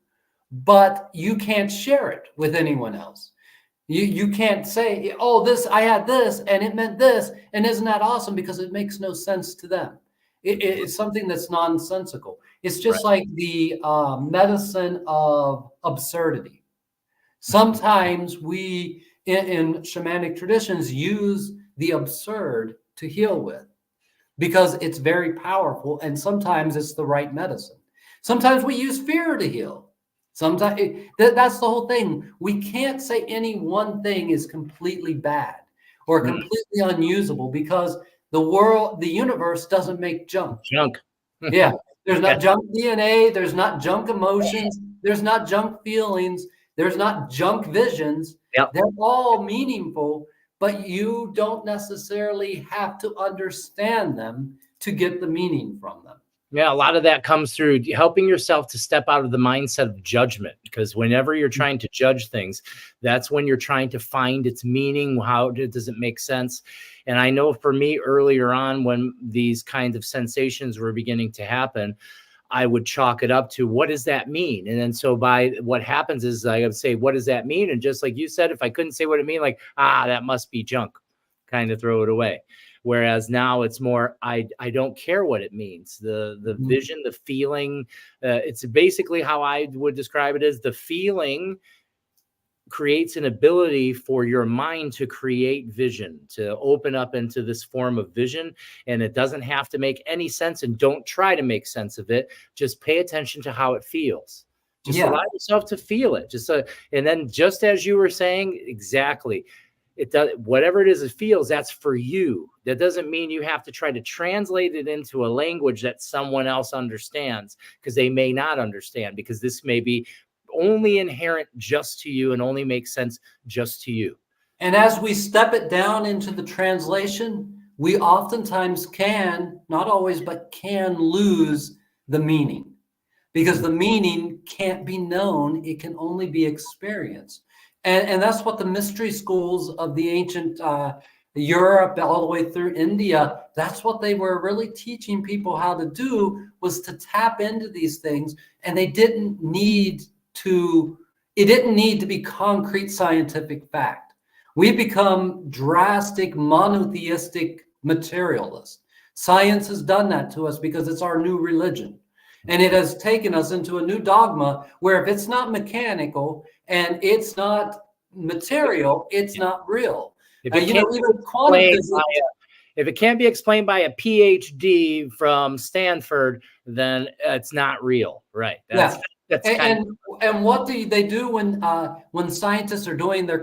but you can't share it with anyone else. You can't say, oh, I had this and it meant this. And isn't that awesome? Because it makes no sense to them. It's something that's nonsensical. It's just like the medicine of absurdity. Sometimes we, in shamanic traditions, use the absurd to heal with because it's very powerful, and sometimes it's the right medicine. Sometimes we use fear to heal. Sometimes that's the whole thing. We can't say any one thing is completely bad or completely unusable, because the universe doesn't make junk. Yeah. There's not junk DNA. There's not junk emotions. There's not junk feelings. There's not junk visions. They're all meaningful, but you don't necessarily have to understand them to get the meaning from them. Yeah, a lot of that comes through helping yourself to step out of the mindset of judgment, because whenever you're trying to judge things, that's when you're trying to find its meaning. How does it make sense? And I know for me, earlier on, when these kinds of sensations were beginning to happen, I would chalk it up to, what does that mean? And then so by what happens is I would say, what does that mean? And just like you said, if I couldn't say what it means, like, that must be junk, kind of throw it away. Whereas now it's more, I don't care what it means. The vision, the feeling, it's basically how I would describe it, as the feeling creates an ability for your mind to create vision, to open up into this form of vision. And it doesn't have to make any sense, and don't try to make sense of it. Just pay attention to how it feels. Just allow yourself to feel it. And then just as you were saying, exactly, it does, whatever it is it feels, that's for you. That doesn't mean you have to try to translate it into a language that someone else understands, because they may not understand, because this may be only inherent just to you and only makes sense just to you. And as we step it down into the translation, we oftentimes can, not always, but can lose the meaning, because the meaning can't be known. It can only be experienced. And that's what the mystery schools of the ancient Europe, all the way through India, that's what they were really teaching people how to do, was to tap into these things. And it didn't need to be concrete scientific fact. We've become drastic monotheistic materialists. Science has done that to us because it's our new religion. And it has taken us into a new dogma where if it's not mechanical and it's not material, it's not real. If it Even quantum physics. If it can't be explained by a PhD from Stanford, then it's not real, right? That's and what do they do when scientists are doing their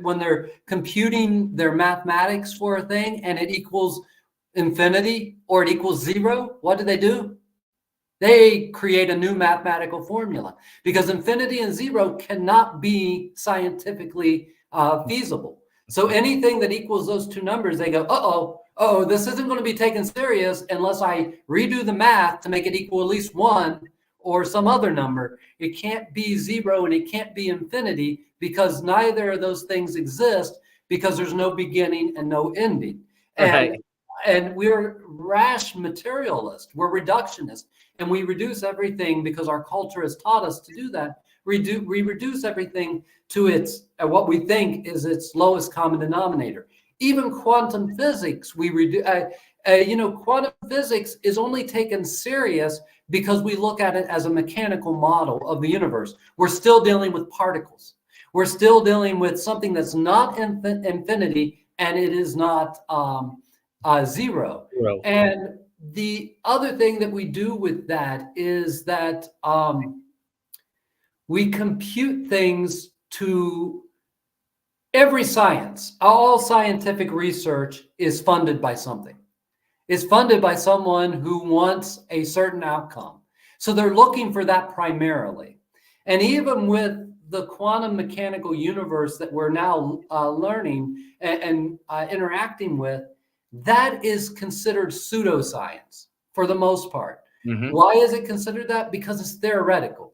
when they're computing their mathematics for a thing and it equals infinity or it equals zero? What do? They create a new mathematical formula because infinity and zero cannot be scientifically feasible. So anything that equals those two numbers, they go, oh, this isn't going to be taken serious unless I redo the math to make it equal at least one or some other number. It can't be zero and it can't be infinity because neither of those things exist because there's no beginning and no ending. And we're rash materialists. We're reductionists. And we reduce everything because our culture has taught us to do that. We reduce everything to its what we think is its lowest common denominator. Even quantum physics, we reduce. Quantum physics is only taken serious because we look at it as a mechanical model of the universe. We're still dealing with particles. We're still dealing with something that's not infinity, and it is not zero. And the other thing that we do with that is that we compute things to every science. All scientific research is funded by something. It's funded by someone who wants a certain outcome. So they're looking for that primarily. And even with the quantum mechanical universe that we're now learning and interacting with, that is considered pseudoscience for the most part. Why is it considered that? Because it's theoretical.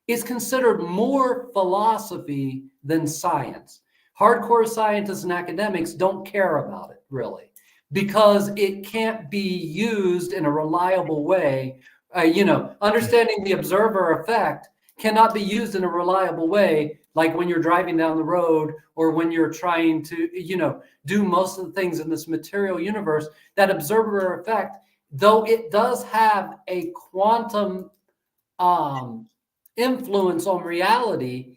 It's considered more philosophy than science. Hardcore scientists and academics don't care about it, really, because it can't be used in a reliable way. Understanding the observer effect cannot be used in a reliable way, like when you're driving down the road or when you're trying to, do most of the things in this material universe. That observer effect, though it does have a quantum influence on reality,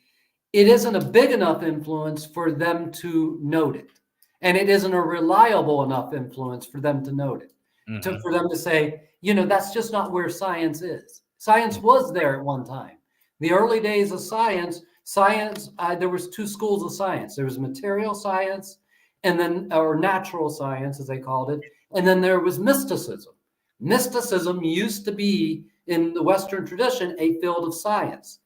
it isn't a big enough influence for them to note it. And it isn't a reliable enough influence for them to note it. For them to say, that's just not where science is. Science was there at one time. The early days of science, there was two schools of science. There was material science or natural science, as they called it. And then there was mysticism. Mysticism used to be, in the Western tradition, a field of science.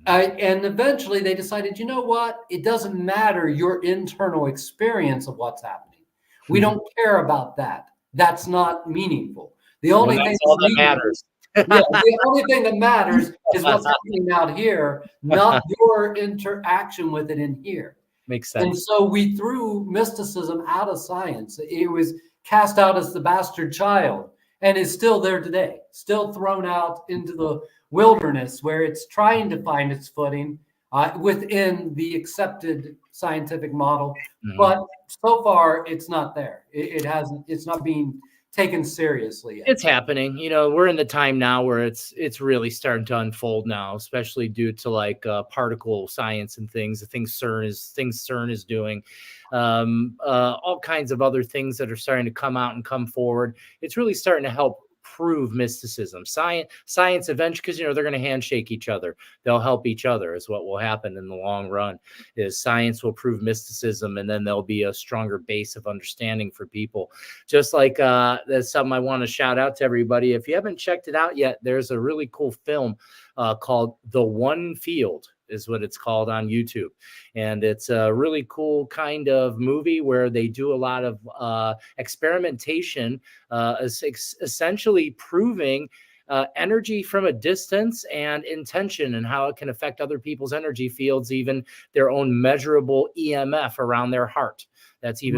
And eventually they decided, you know what? It doesn't matter your internal experience of what's happening. We don't care about that. That's not meaningful. The only thing that matters. The only thing that matters is what's happening out here, not your interaction with it in here. Makes sense. And so we threw mysticism out of science. It was cast out as the bastard child and is still there today, still thrown out into the wilderness where it's trying to find its footing within the accepted scientific model. But so far, it's not there. It's not being taken seriously yet. It's happening. We're in the time now where it's really starting to unfold now, especially due to particle science and things CERN is doing, all kinds of other things that are starting to come out and come forward. It's really starting to help prove mysticism. Science eventually, because they're going to handshake each other. They'll help each other is what will happen in the long run. Is science will prove mysticism, and then there'll be a stronger base of understanding for people. Just like that's something I want to shout out to everybody. If you haven't checked it out yet, there's a really cool film called The One Field, is what it's called, on YouTube. And it's a really cool kind of movie where they do a lot of experimentation, essentially proving energy from a distance and intention and how it can affect other people's energy fields, even their own measurable EMF around their heart. That's a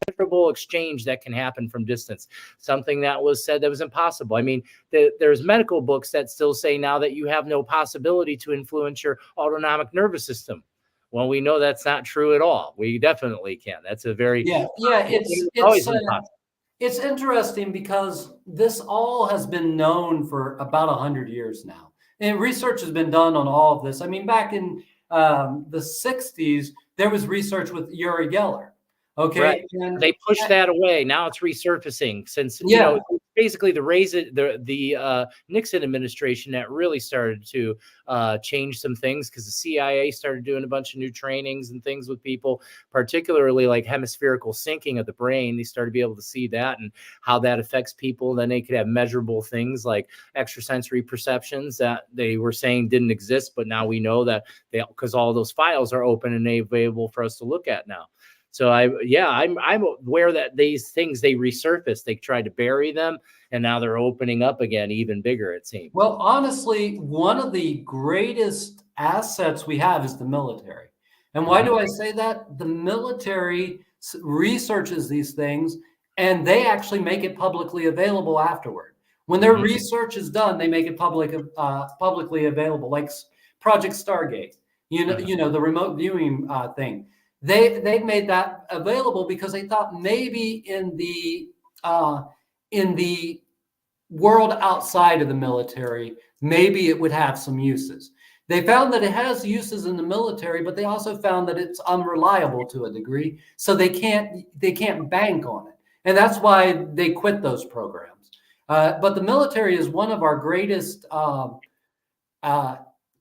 measurable exchange that can happen from distance. Something that was said that was impossible. I mean, there's medical books that still say now that you have no possibility to influence your autonomic nervous system. Well, we know that's not true at all. We definitely can. That's a very it's interesting because this all has been known for about 100 years now. And research has been done on all of this. I mean, back in the 60s, there was research with Uri Geller. Okay. Right. And They pushed that away. Now it's resurfacing since, yeah, basically the Nixon administration that really started to change some things, because the CIA started doing a bunch of new trainings and things with people, particularly like hemispherical syncing of the brain. They started to be able to see that and how that affects people. Then they could have measurable things like extrasensory perceptions that they were saying didn't exist, but now we know that because all those files are open and available for us to look at now. So I'm aware that these things, they resurface. They tried to bury them, and now they're opening up again, even bigger, it seems. Well, honestly, one of the greatest assets we have is the military. And why do I say that? The military researches these things, and they actually make it publicly available afterward. When their research is done, they make it publicly available, like Project Stargate. The remote viewing thing. They made that available because they thought maybe in the world outside of the military, maybe it would have some uses. They found that it has uses in the military, but they also found that it's unreliable to a degree, so they can't bank on it, and that's why they quit those programs. But the military is one of our greatest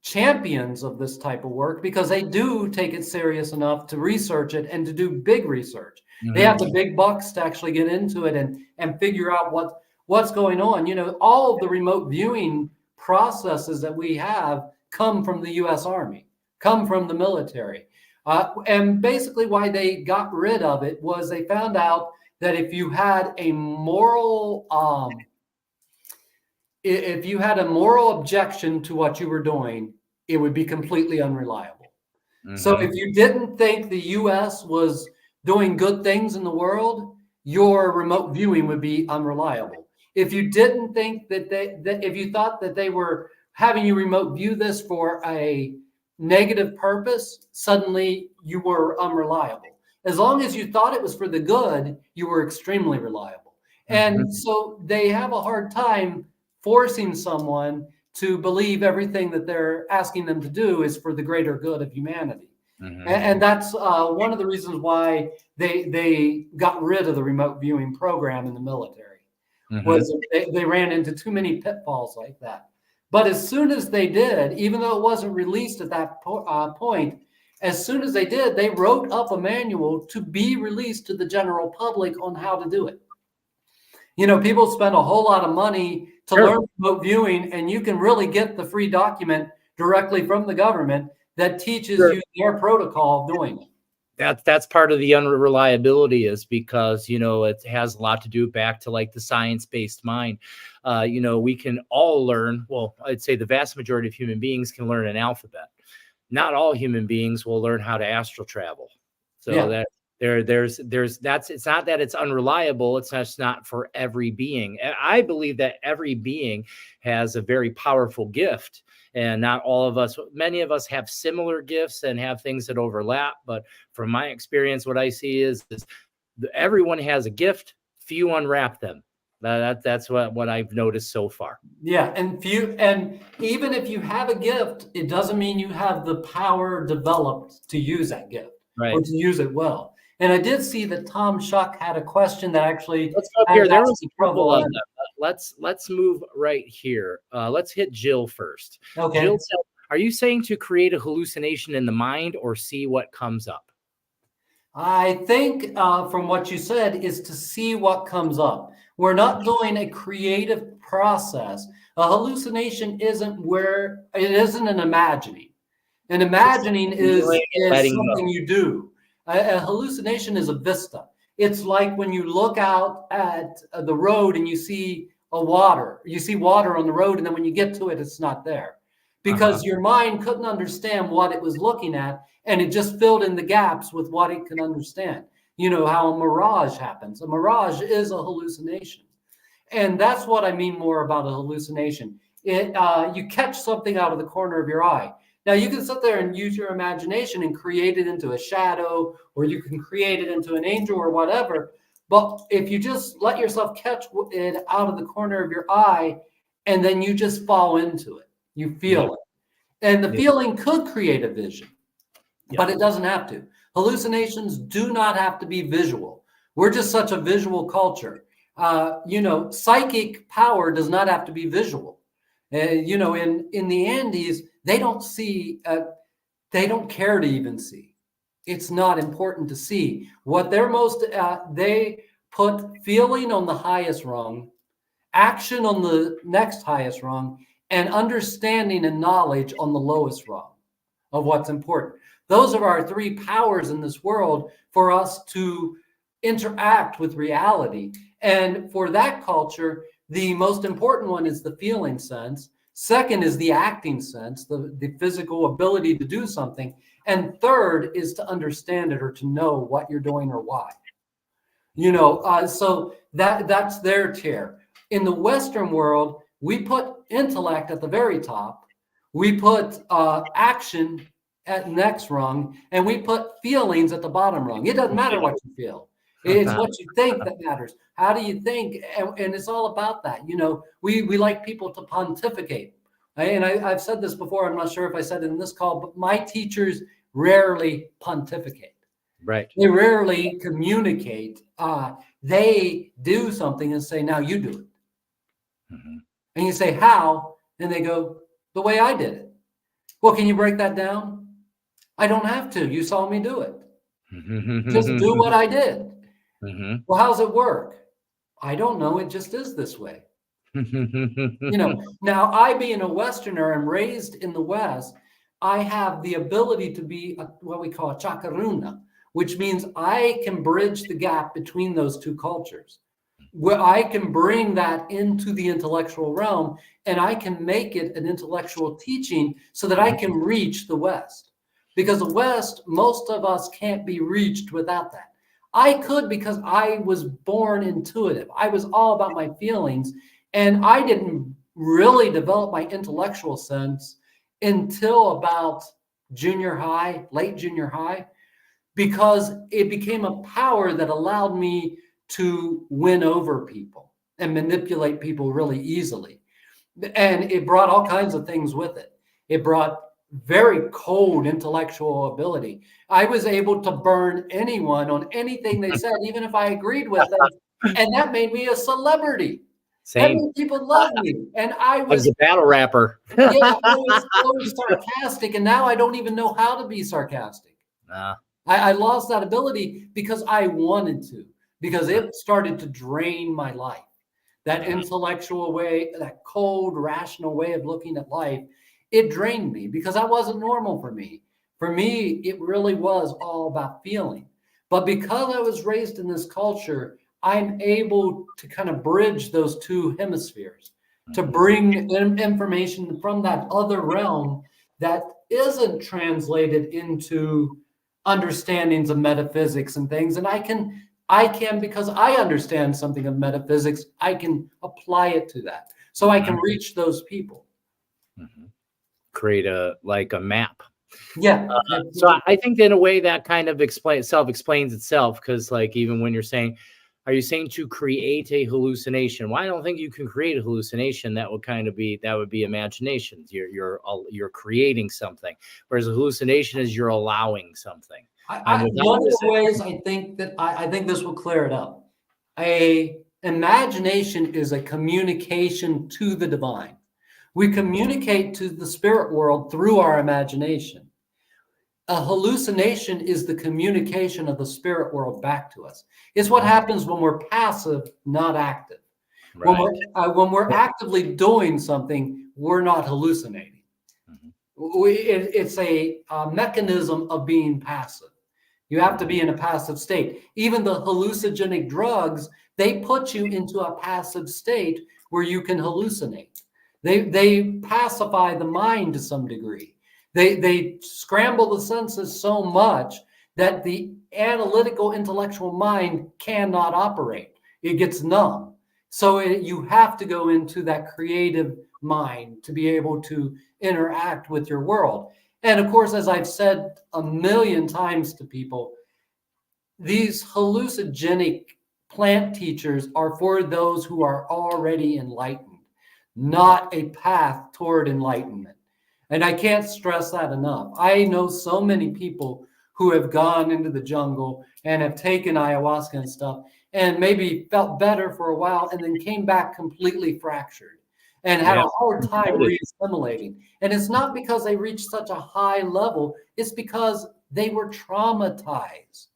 champions of this type of work, because they do take it serious enough to research it and to do big research. They have the big bucks to actually get into it and figure out what's going on. All of the remote viewing processes that we have come from the U.S. Army, come from the military. And basically why they got rid of it was they found out that if you had a moral objection to what you were doing, it would be completely unreliable. So if you didn't think the U.S. was doing good things in the world, your remote viewing would be unreliable. If you didn't think that if you thought that they were having you remote view this for a negative purpose, suddenly you were unreliable. As long as you thought it was for the good, you were extremely reliable. And so they have a hard time forcing someone to believe everything that they're asking them to do is for the greater good of humanity. And that's one of the reasons why they got rid of the remote viewing program in the military, was they ran into too many pitfalls like that. But as soon as they did, even though it wasn't released at that point, as soon as they did, they wrote up a manual to be released to the general public on how to do it. People spend a whole lot of money to learn remote viewing, and you can really get the free document directly from the government that teaches you their protocol of doing it. That's part of the unreliability, is because, it has a lot to do back to like the science-based mind. We can all learn. Well, I'd say the vast majority of human beings can learn an alphabet. Not all human beings will learn how to astral travel. So that it's not that it's unreliable. It's just not for every being. I believe that every being has a very powerful gift, and not all of us, many of us have similar gifts and have things that overlap. But from my experience, what I see is everyone has a gift. Few unwrap them. That's what I've noticed so far. Yeah, and even if you have a gift, it doesn't mean you have the power developed to use that gift, or to use it well. And I did see that Tom Shuck had a question that actually. Let's go up here. There was a couple of them. Let's move right here. Let's hit Jill first. Okay. Jill, are you saying to create a hallucination in the mind or see what comes up? I think from what you said is to see what comes up. We're not doing a creative process. A hallucination isn't an imagining. An imagining is something you do. A hallucination is a vista. It's like when you look out at the road and you see water on the road, and then when you get to it, it's not there. Because your mind couldn't understand what it was looking at, and it just filled in the gaps with what it can understand. You know how a mirage happens. A mirage is a hallucination. And that's what I mean more about a hallucination. You catch something out of the corner of your eye. Now, you can sit there and use your imagination and create it into a shadow, or you can create it into an angel or whatever. But if you just let yourself catch it out of the corner of your eye, and then you just fall into it, you feel it. And the feeling could create a vision. but it doesn't have to. Hallucinations do not have to be visual. We're just such a visual culture. Psychic power does not have to be visual. In the Andes, they don't see, they don't care to even see. It's not important to see. What they're they put feeling on the highest rung, action on the next highest rung, and understanding and knowledge on the lowest rung of what's important. Those are our three powers in this world for us to interact with reality. And for that culture, the most important one is the feeling sense. Second is the acting sense, the physical ability to do something. And third is to understand it or to know what you're doing or why. So that's their tier. In the Western world, we put intellect at the very top. We put action at next rung, and we put feelings at the bottom rung. It doesn't matter what you feel. It's what you think that matters. How do you think? And it's all about that. We like people to pontificate. And I've said this before. I'm not sure if I said it in this call, but my teachers rarely pontificate. Right. They rarely communicate. They do something and say, now you do it. Mm-hmm. And you say, how? And they go, the way I did it. Well, can you break that down? I don't have to. You saw me do it. Just do what I did. Mm-hmm. Well, how's it work? I don't know. It just is this way. Now I being a Westerner and raised in the West, I have the ability to be what we call a chakaruna, which means I can bridge the gap between those two cultures, where I can bring that into the intellectual realm and I can make it an intellectual teaching so that I can reach the West. Because the West, most of us can't be reached without that. I could because I was born intuitive. I was all about my feelings, and I didn't really develop my intellectual sense until about junior high, late junior high, because it became a power that allowed me to win over people and manipulate people really easily. And it brought all kinds of things with it. It brought very cold intellectual ability. I was able to burn anyone on anything they said, even if I agreed with them. And that made me a celebrity. That made people love me. And I was a battle rapper. Yeah, I was sarcastic, and now I don't even know how to be sarcastic. I lost that ability because I wanted to, because it started to drain my life. That intellectual way, that cold, rational way of looking at life, it drained me because that wasn't normal for me. For me, it really was all about feeling. But because I was raised in this culture, I'm able to kind of bridge those two hemispheres, to bring information from that other realm that isn't translated into understandings of metaphysics and things. And I can, because I understand something of metaphysics, I can apply it to that. So I can reach those people. Create a map. Yeah. So I think in a way that kind of self-explains itself, because even when you're saying, are you saying to create a hallucination? Well, I don't think you can create a hallucination. That would be imaginations. You're creating something, whereas a hallucination is you're allowing something. One of the ways I think this will clear it up. A imagination is a communication to the divine. We communicate to the spirit world through our imagination. A hallucination is the communication of the spirit world back to us. It's what happens when we're passive, not active. Right. When we're actively doing something, we're not hallucinating. It's a mechanism of being passive. You have to be in a passive state. Even the hallucinogenic drugs, they put you into a passive state where you can hallucinate. They pacify the mind to some degree. They scramble the senses so much that the analytical intellectual mind cannot operate. It gets numb. So you have to go into that creative mind to be able to interact with your world. And of course, as I've said a million times to people, these hallucinogenic plant teachers are for those who are already enlightened, not a path toward enlightenment. And I can't stress that enough. I know so many people who have gone into the jungle and have taken ayahuasca and stuff and maybe felt better for a while and then came back completely fractured and had Yeah. a hard time re-assimilating. And it's not because they reached such a high level, it's because they were traumatized.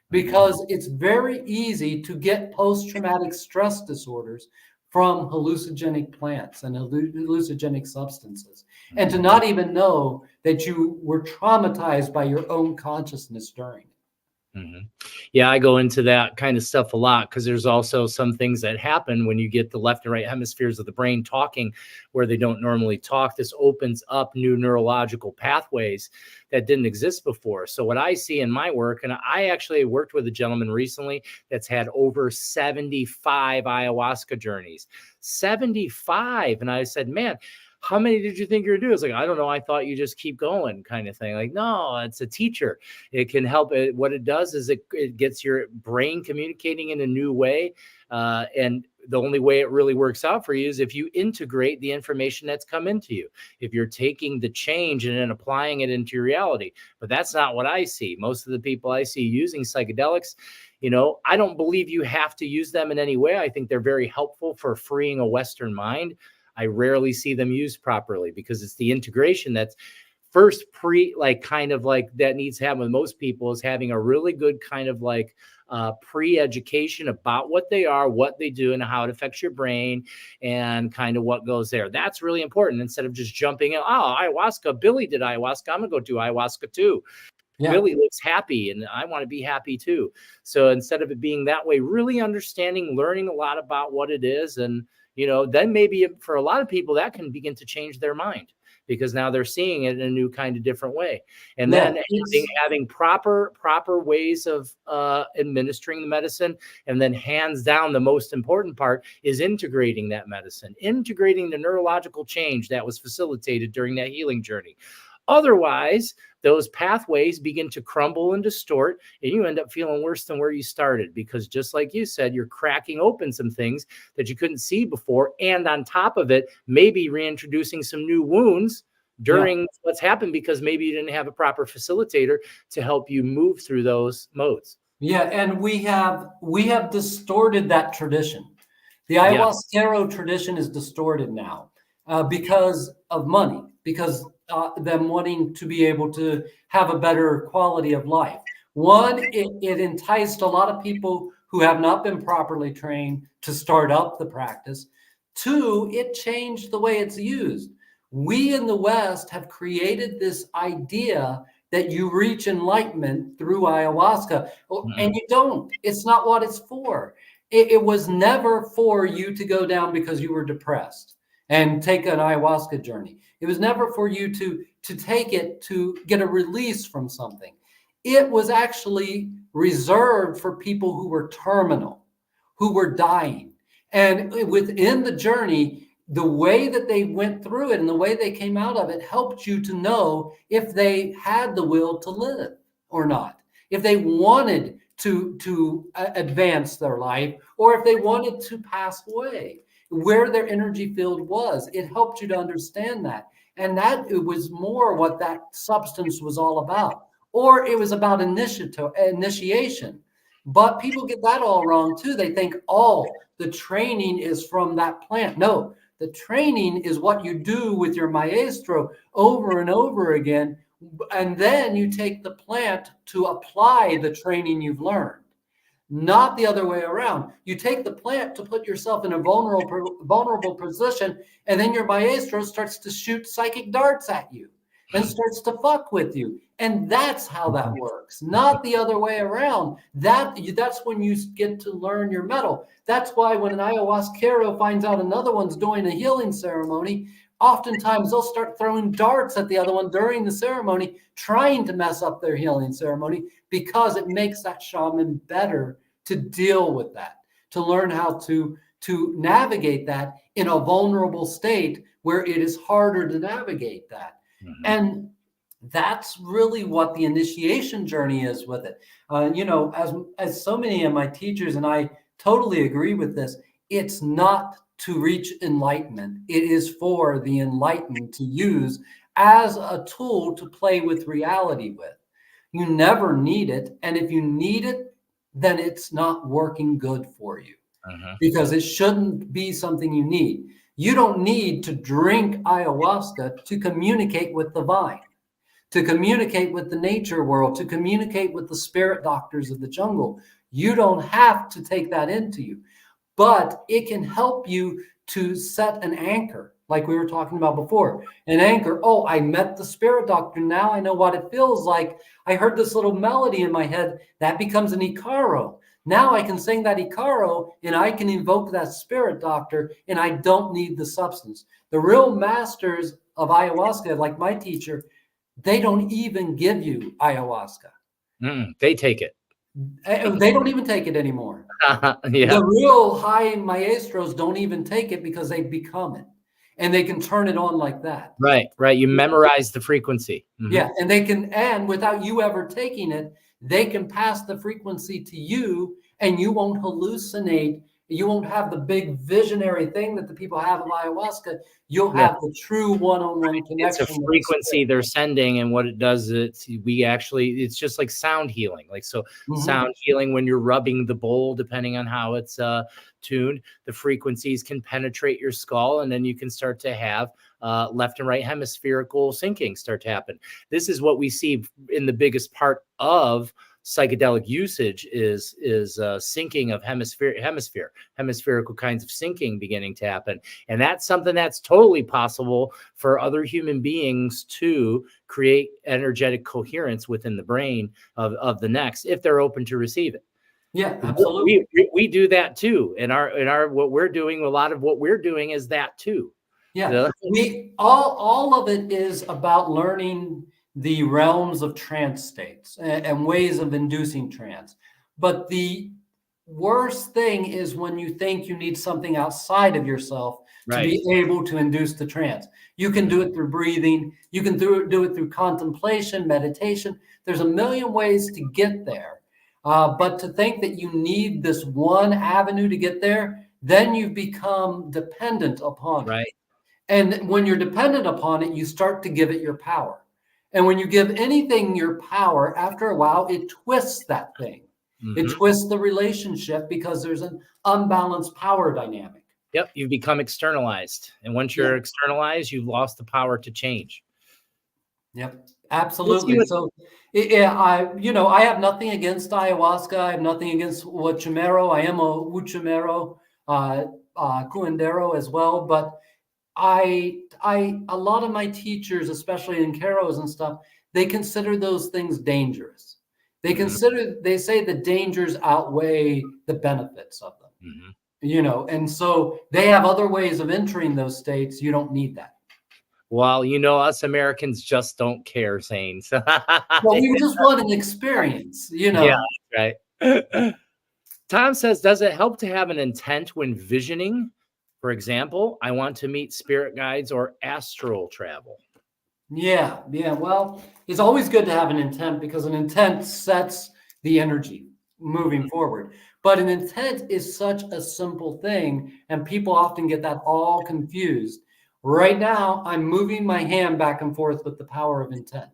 Because it's very easy to get post-traumatic stress disorders from hallucinogenic plants and hallucinogenic substances, and to not even know that you were traumatized by your own consciousness during it. Yeah, I go into that kind of stuff a lot because there's also some things that happen when you get the left and right hemispheres of the brain talking where they don't normally talk. This opens up new neurological pathways that didn't exist before. So what I see in my work, and I actually worked with a gentleman recently that's had over 75 ayahuasca journeys, 75. And I said, man, how many did you think you were doing? It's like, I don't know. I thought you just keep going kind of thing. Like, no, it's a teacher. It can help. What it does is it gets your brain communicating in a new way. And the only way it really works out for you is if you integrate the information that's come into you, if you're taking the change and then applying it into your reality. But that's not what I see. Most of the people I see using psychedelics, I don't believe you have to use them in any way. I think they're very helpful for freeing a Western mind. I rarely see them used properly because it's the integration that's first that needs to happen with most people, is having a really good kind of pre-education about what they are, what they do, and how it affects your brain and kind of what goes there. That's really important instead of just jumping in. Oh, ayahuasca, Billy did ayahuasca, I'm gonna go do ayahuasca too. Yeah. Billy looks happy and I want to be happy too. So instead of it being that way, really understanding, learning a lot about what it is, and then maybe for a lot of people that can begin to change their mind because now they're seeing it in a new kind of different way. And then having proper ways of administering the medicine. And then hands down, the most important part is integrating that medicine, integrating the neurological change that was facilitated during that healing journey. Otherwise, those pathways begin to crumble and distort, and you end up feeling worse than where you started because just like you said, you're cracking open some things that you couldn't see before. And on top of it, maybe reintroducing some new wounds during what's happened because maybe you didn't have a proper facilitator to help you move through those modes. Yeah, and we have distorted that tradition. The ayahuasca tradition is distorted now because of money, because them wanting to be able to have a better quality of life. One, it enticed a lot of people who have not been properly trained to start up the practice. Two, it changed the way it's used. We in the West have created this idea that you reach enlightenment through ayahuasca, and you don't. It's not what it's for. It was never for you to go down because you were depressed and take an ayahuasca journey. It was never for you to take it to get a release from something. It was actually reserved for people who were terminal, who were dying. And within the journey, the way that they went through it and the way they came out of it helped you to know if they had the will to live or not, if they wanted to advance their life, or if they wanted to pass away, where their energy field was. It helped you to understand that. And that it was more what that substance was all about. Or it was about initiation. But people get that all wrong too. They think, the training is from that plant. No, the training is what you do with your maestro over and over again. And then you take the plant to apply the training you've learned. Not the other way around. You take the plant to put yourself in a vulnerable position, and then your maestro starts to shoot psychic darts at you and starts to fuck with you. And that's how that works, not the other way around. That's when you get to learn your metal. That's why when an ayahuasquero finds out another one's doing a healing ceremony, oftentimes they'll start throwing darts at the other one during the ceremony, trying to mess up their healing ceremony, because it makes that shaman better to deal with that, to learn how to navigate that in a vulnerable state where it is harder to navigate that. And that's really what the initiation journey is with it. As so many of my teachers, and I totally agree with this, it's not to reach enlightenment. It is for the enlightened to use as a tool to play with reality with. You never need it. And if you need it, then it's not working good for you, because it shouldn't be something you need. You don't need to drink ayahuasca to communicate with the vine, to communicate with the nature world, to communicate with the spirit doctors of the jungle. You don't have to take that into you, but it can help you to set an anchor, like we were talking about before. An anchor. Oh, I met the spirit doctor. Now I know what it feels like. I heard this little melody in my head. That becomes an Icaro. Now I can sing that Icaro and I can invoke that spirit doctor, and I don't need the substance. The real masters of ayahuasca, like my teacher, they don't even give you ayahuasca. They take it. They don't even take it anymore. Yeah. The real high maestros don't even take it because they become it, and they can turn it on like that. Right. You memorize the frequency. Yeah, and they can, and without you ever taking it, they can pass the frequency to you, and you won't hallucinate. You won't have the big visionary thing that the people have of ayahuasca. You'll have the true one-on-one connection. It's a frequency they're sending, and what it does is it's just like sound healing. Like, so sound healing, when you're rubbing the bowl, depending on how it's tuned, the frequencies can penetrate your skull, and then you can start to have left and right hemispherical syncing start to happen. This is what we see in the biggest part of psychedelic usage is syncing of hemispherical kinds of syncing beginning to happen. And that's something that's totally possible for other human beings to create energetic coherence within the brain of the next, if they're open to receive it. Yeah, absolutely. We do that too. In our what we're doing, a lot of what we're doing is that too. Yeah, we all of it is about learning the realms of trance states and ways of inducing trance. But the worst thing is when you think you need something outside of yourself to be able to induce the trance. You can do it through breathing. You can do it through contemplation, meditation. There's a million ways to get there. But to think that you need this one avenue to get there, then you become dependent upon it. And when you're dependent upon it, you start to give it your power. And when you give anything your power, after a while, it twists that thing. It twists the relationship because there's an unbalanced power dynamic. Yep, you've become externalized. And once you're externalized, you've lost the power to change. Yep, absolutely. So, I have nothing against ayahuasca. I have nothing against Huachumero. I am a Huachumero curandero as well. But a lot of my teachers, especially in Caros and stuff, they consider those things dangerous. They say the dangers outweigh the benefits of them, and so they have other ways of entering those states. You don't need that. Well, us Americans just don't care, Zane. Well, we just want an experience, Yeah, right. Tom says, does it help to have an intent when visioning? For example, I want to meet spirit guides or astral travel. Yeah. Well, it's always good to have an intent because an intent sets the energy moving forward. But an intent is such a simple thing, and people often get that all confused. Right now, I'm moving my hand back and forth with the power of intent.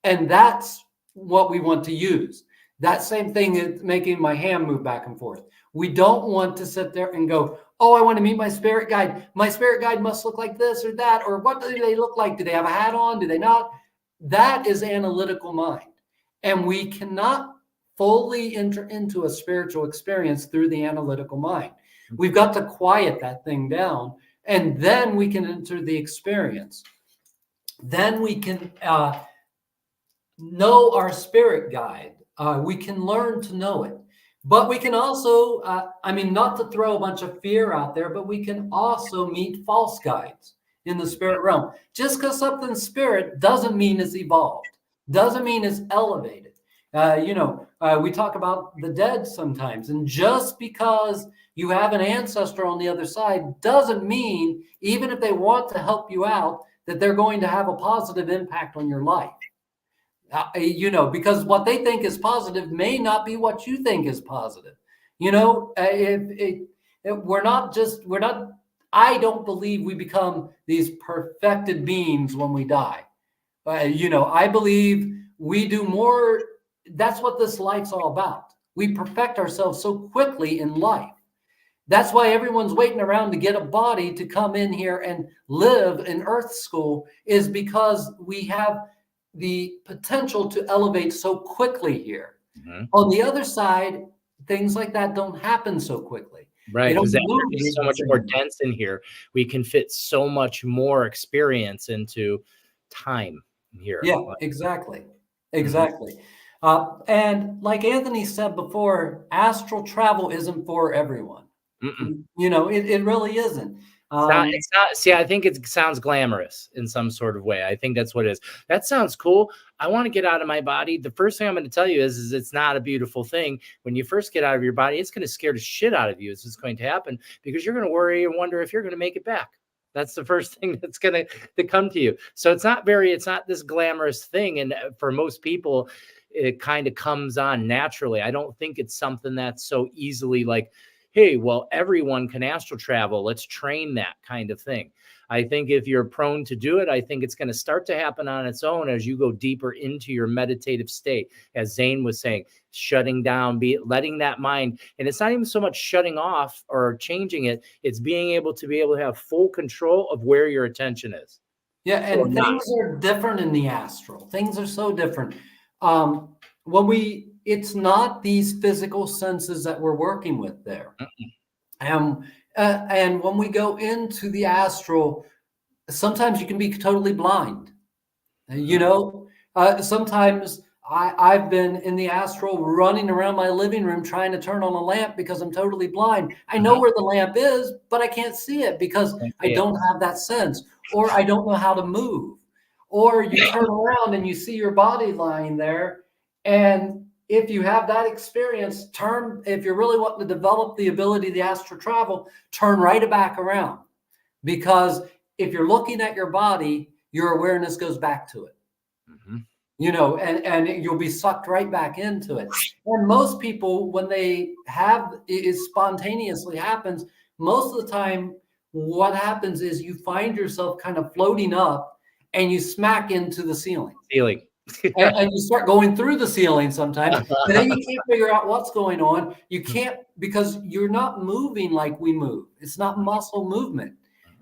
And that's what we want to use. That same thing is making my hand move back and forth. We don't want to sit there and go, oh, I want to meet my spirit guide. My spirit guide must look like this or that, or what do they look like? Do they have a hat on? Do they not? That is analytical mind. And we cannot fully enter into a spiritual experience through the analytical mind. We've got to quiet that thing down, and then we can enter the experience. Then we can know our spirit guide. We can learn to know it. But we can also, not to throw a bunch of fear out there, but we can also meet false guides in the spirit realm. Just because something's spirit doesn't mean it's evolved, doesn't mean it's elevated. We talk about the dead sometimes, and just because you have an ancestor on the other side doesn't mean, even if they want to help you out, that they're going to have a positive impact on your life. Because what they think is positive may not be what you think is positive. We're not I don't believe we become these perfected beings when we die. I believe we do more. That's what this life's all about. We perfect ourselves so quickly in life. That's why everyone's waiting around to get a body to come in here and live in Earth School, is because we have the potential to elevate so quickly here. Mm-hmm. On the other side, things like that don't happen so quickly. Right, because that energy is so much more dense in here. We can fit so much more experience into time here. Yeah, exactly. Exactly. Mm-hmm. And like Anthony said before, astral travel isn't for everyone. Mm-mm. It really isn't. It's not. See, I think it sounds glamorous in some sort of way. I think that's what it is. That sounds cool. I want to get out of my body. The first thing I'm going to tell you is it's not a beautiful thing. When you first get out of your body, it's going to scare the shit out of you. It's going to happen because you're going to worry and wonder if you're going to make it back. That's the first thing that's going to come to you. So it's not this glamorous thing. And for most people, it kind of comes on naturally. I don't think it's something that's so easily like, hey, well, everyone can astral travel. Let's train that kind of thing. I think if you're prone to do it, I think it's going to start to happen on its own as you go deeper into your meditative state. As Zane was saying, shutting down, letting that mind. And it's not even so much shutting off or changing it. It's being able to have full control of where your attention is. Yeah, and things are different in the astral. Things are so different. It's not these physical senses that we're working with there. And when we go into the astral, sometimes you can be totally blind. Sometimes I've been in the astral running around my living room trying to turn on a lamp because I'm totally blind. I know where the lamp is, but I can't see it because I don't have that sense, or I don't know how to move. Or you turn around and you see your body lying there, and if you have that experience, if you're really wanting to develop the ability of the astral travel, turn right back around. Because if you're looking at your body, your awareness goes back to it. Mm-hmm. And you'll be sucked right back into it. And most people, when they have it spontaneously happens, most of the time, what happens is you find yourself kind of floating up and you smack into the ceiling. And you start going through the ceiling sometimes, and then you can't figure out what's going on. You can't, because you're not moving like we move. It's not muscle movement.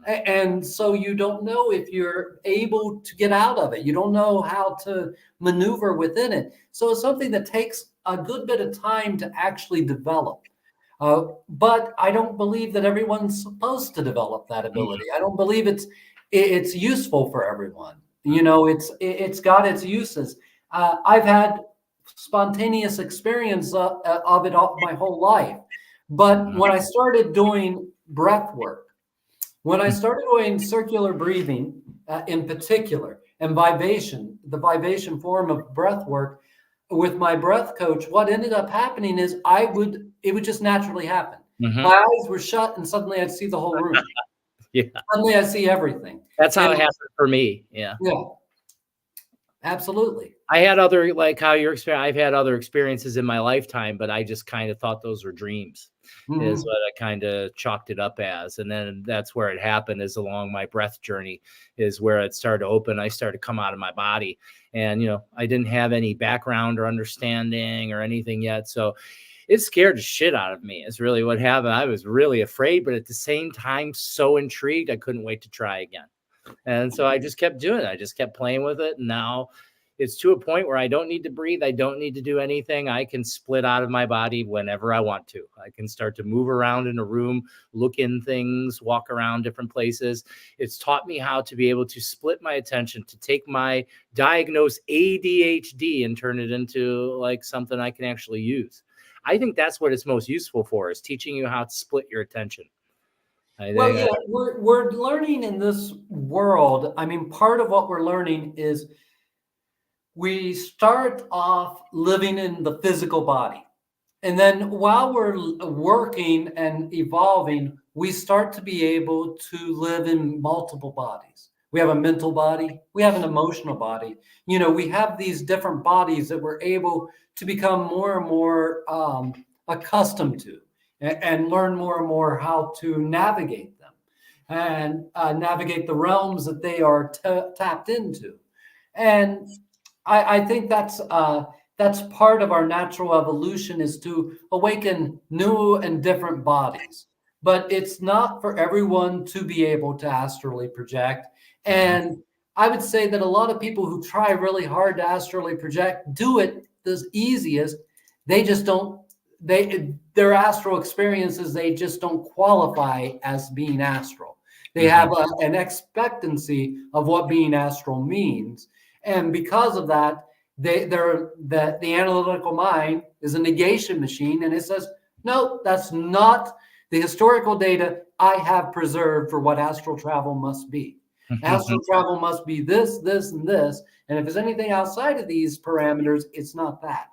And so you don't know if you're able to get out of it. You don't know how to maneuver within it. So it's something that takes a good bit of time to actually develop. But I don't believe that everyone's supposed to develop that ability. I don't believe it's useful for everyone. It's got its uses. I've had spontaneous experience of it all my whole life. But when I started doing breath work, when I started doing circular breathing in particular, and the vibration form of breath work with my breath coach, what ended up happening is it would just naturally happen. Mm-hmm. My eyes were shut and suddenly I'd see the whole room. Yeah. Suddenly I see everything. That's how it happened for me. Yeah. Yeah. Absolutely. I had other, like how you're experiencing, I've had other experiences in my lifetime, but I just kind of thought those were dreams. Is what I kind of chalked it up as. And then that's where it happened, is along my breath journey is where it started to open. I started to come out of my body, and, I didn't have any background or understanding or anything yet. So it scared the shit out of me. It's really what happened. I was really afraid, but at the same time, so intrigued. I couldn't wait to try again. And so I just kept doing it. I just kept playing with it. And now it's to a point where I don't need to breathe. I don't need to do anything. I can split out of my body whenever I want to. I can start to move around in a room, look in things, walk around different places. It's taught me how to be able to split my attention, to take my diagnosed ADHD and turn it into like something I can actually use. I think that's what it's most useful for, is teaching you how to split your attention. We're learning in this world. I mean, part of what we're learning is we start off living in the physical body. And then while we're working and evolving, we start to be able to live in multiple bodies. We have a mental body. We have an emotional body. We have these different bodies that we're able to become more and more accustomed to and learn more and more how to navigate them. and navigate the realms that they are tapped into. And I think that's part of our natural evolution, is to awaken new and different bodies. But it's not for everyone to be able to astrally project. And I would say that a lot of people who try really hard to astrally project do it the easiest. They just don't, their astral experiences, they just don't qualify as being astral. They have an expectancy of what being astral means. And because of that, the analytical mind is a negation machine, and it says, no, that's not the historical data I have preserved for what astral travel must be. Astral travel must be this, this, and this. And if there's anything outside of these parameters, it's not that.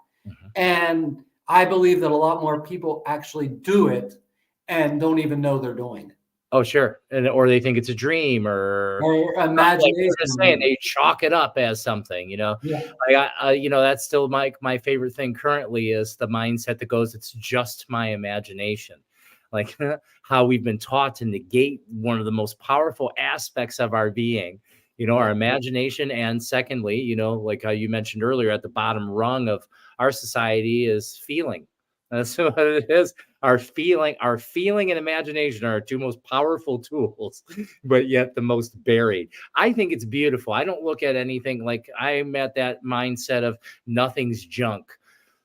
And I believe that a lot more people actually do it and don't even know they're doing it. Oh, sure. Or they think it's a dream, or imagination. Like just saying, they chalk it up as something, you know. Yeah. That's still my favorite thing currently, is the mindset that goes, it's just my imagination. Like how we've been taught to negate one of the most powerful aspects of our being, our imagination. And secondly, like how you mentioned earlier, at the bottom rung of our society is feeling. That's what it is. Our feeling and imagination are our two most powerful tools, but yet the most buried. I think it's beautiful. I don't look at anything, like I'm at that mindset of nothing's junk.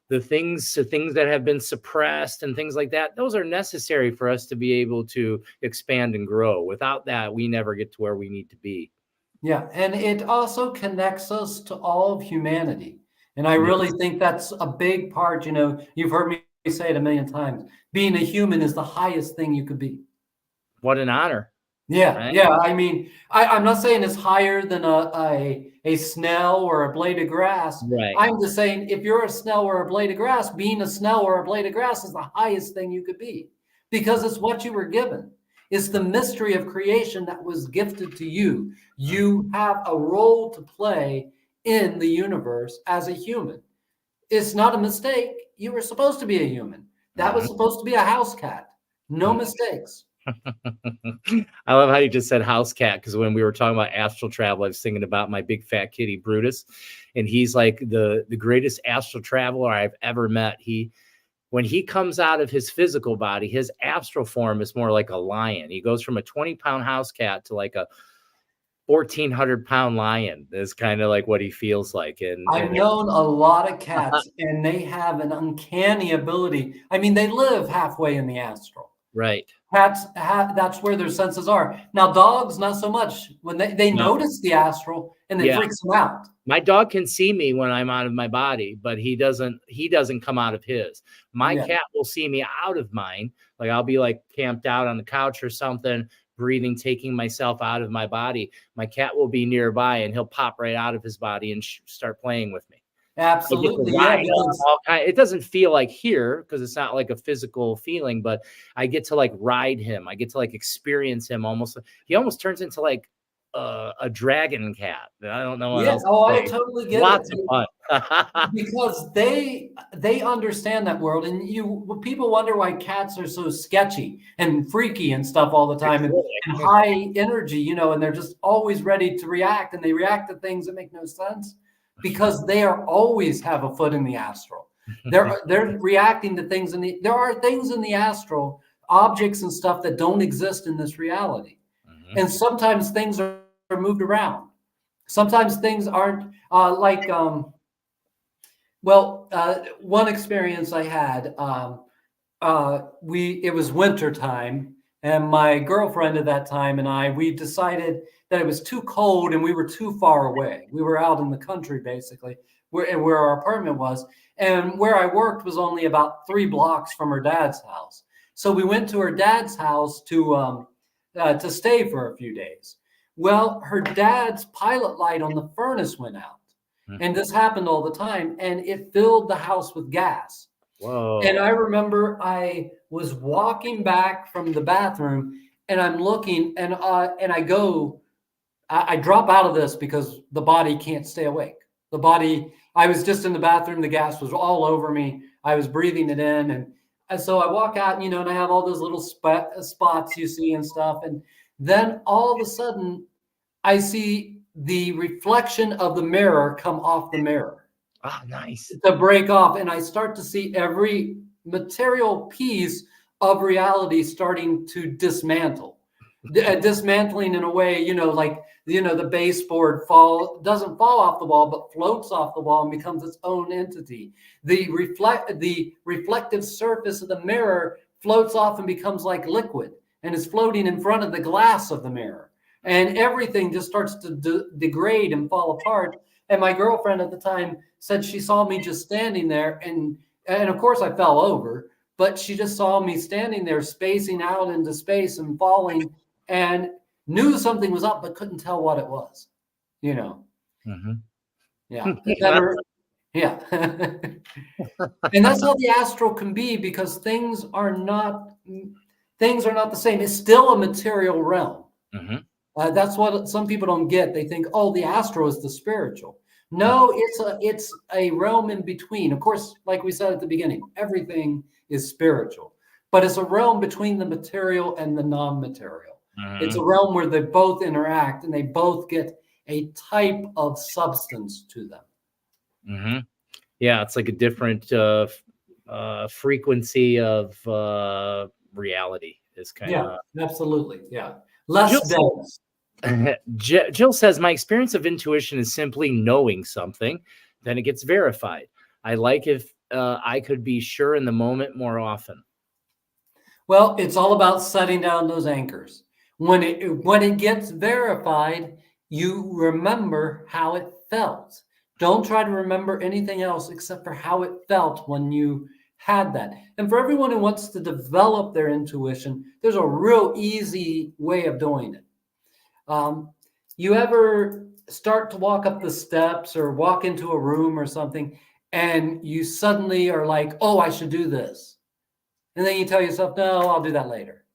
The things that have been suppressed and things like that, those are necessary for us to be able to expand and grow. Without that, we never get to where we need to be. Yeah, and it also connects us to all of humanity. And I really think that's a big part. You've heard me say it a million times. Being a human is the highest thing you could be. What an honor. Yeah, right? Yeah. I mean, I'm not saying it's higher than a snail or a blade of grass. Right. I'm just saying, if you're a snail or a blade of grass, being a snail or a blade of grass is the highest thing you could be, because it's what you were given. It's the mystery of creation that was gifted to you. You have a role to play in the universe as a human. It's not a mistake. You were supposed to be a human. That was supposed to be a house cat. No mistakes. I love how you just said house cat, because when we were talking about astral travel, I was thinking about my big fat kitty Brutus, and he's like the greatest astral traveler I've ever met. When he comes out of his physical body, his astral form is more like a lion. He goes from a 20-pound house cat to like a 1,400-pound lion. Is kind of like what he feels like. And I've known a lot of cats, and they have an uncanny ability. I mean, they live halfway in the astral. Right. Cats that's where their senses are. Now, dogs, not so much. When they notice the astral, and it freaks them out. My dog can see me when I'm out of my body, but he doesn't come out of his. My cat will see me out of mine. Like I'll be like camped out on the couch or something, breathing, taking myself out of my body. My cat will be nearby, and he'll pop right out of his body and start playing with me. Absolutely. It doesn't feel like here, because it's not like a physical feeling, but I get to like ride him. I get to like experience him almost. He almost turns into like a dragon cat. I don't know. Yeah. Oh, I totally get Lots of fun. Because they understand that world, and people wonder why cats are so sketchy and freaky and stuff all the time, and high energy, and they're just always ready to react, and they react to things that make no sense, because they always have a foot in the astral. They're reacting to things there are things in the astral, objects and stuff that don't exist in this reality. And sometimes things are moved around. Sometimes things aren't one experience I had, it was winter time, and my girlfriend at that time and we decided that it was too cold and we were too far away. We were out in the country, basically, where our apartment was, and where I worked was only about 3 blocks from her dad's house. So we went to her dad's house to stay for a few days. Well, her dad's pilot light on the furnace went out. And this happened all the time, and it filled the house with gas. Whoa. And I remember I was walking back from the bathroom, and I'm looking, and I drop out of this because the body can't stay awake. I was just in the bathroom. The gas was all over me. I was breathing it in. And so I walk out, and I have all those little spots you see and stuff. And then all of a sudden I see the reflection of the mirror come off the mirror. Ah, nice. To break off, and I start to see every material piece of reality starting to dismantle. Dismantling in a way, like, the baseboard doesn't fall off the wall, but floats off the wall and becomes its own entity. The reflective surface of the mirror floats off and becomes like liquid and is floating in front of the glass of the mirror. And everything just starts to degrade and fall apart. And my girlfriend at the time said she saw me just standing there, and of course I fell over, but she just saw me standing there spacing out into space and falling, and knew something was up but couldn't tell what it was. Mm-hmm. Yeah. Yeah. And that's how the astral can be, because things are not the same. It's still a material realm. Mm-hmm. That's what some people don't get. They think, oh, the astral is the spiritual. No, it's a realm in between. Of course, like we said at the beginning, everything is spiritual, but it's a realm between the material and the non-material. Mm-hmm. It's a realm where they both interact and they both get a type of substance to them. Mm-hmm. Yeah, it's like a different frequency of reality. Is kind of absolutely, yeah, less dense. Jill says, my experience of intuition is simply knowing something, then it gets verified. I like if I could be sure in the moment more often. Well, it's all about setting down those anchors. When it gets verified, you remember how it felt. Don't try to remember anything else except for how it felt when you had that. And for everyone who wants to develop their intuition, there's a real easy way of doing it. You ever start to walk up the steps or walk into a room or something, and you suddenly are like, oh, I should do this. And then you tell yourself, no, I'll do that later.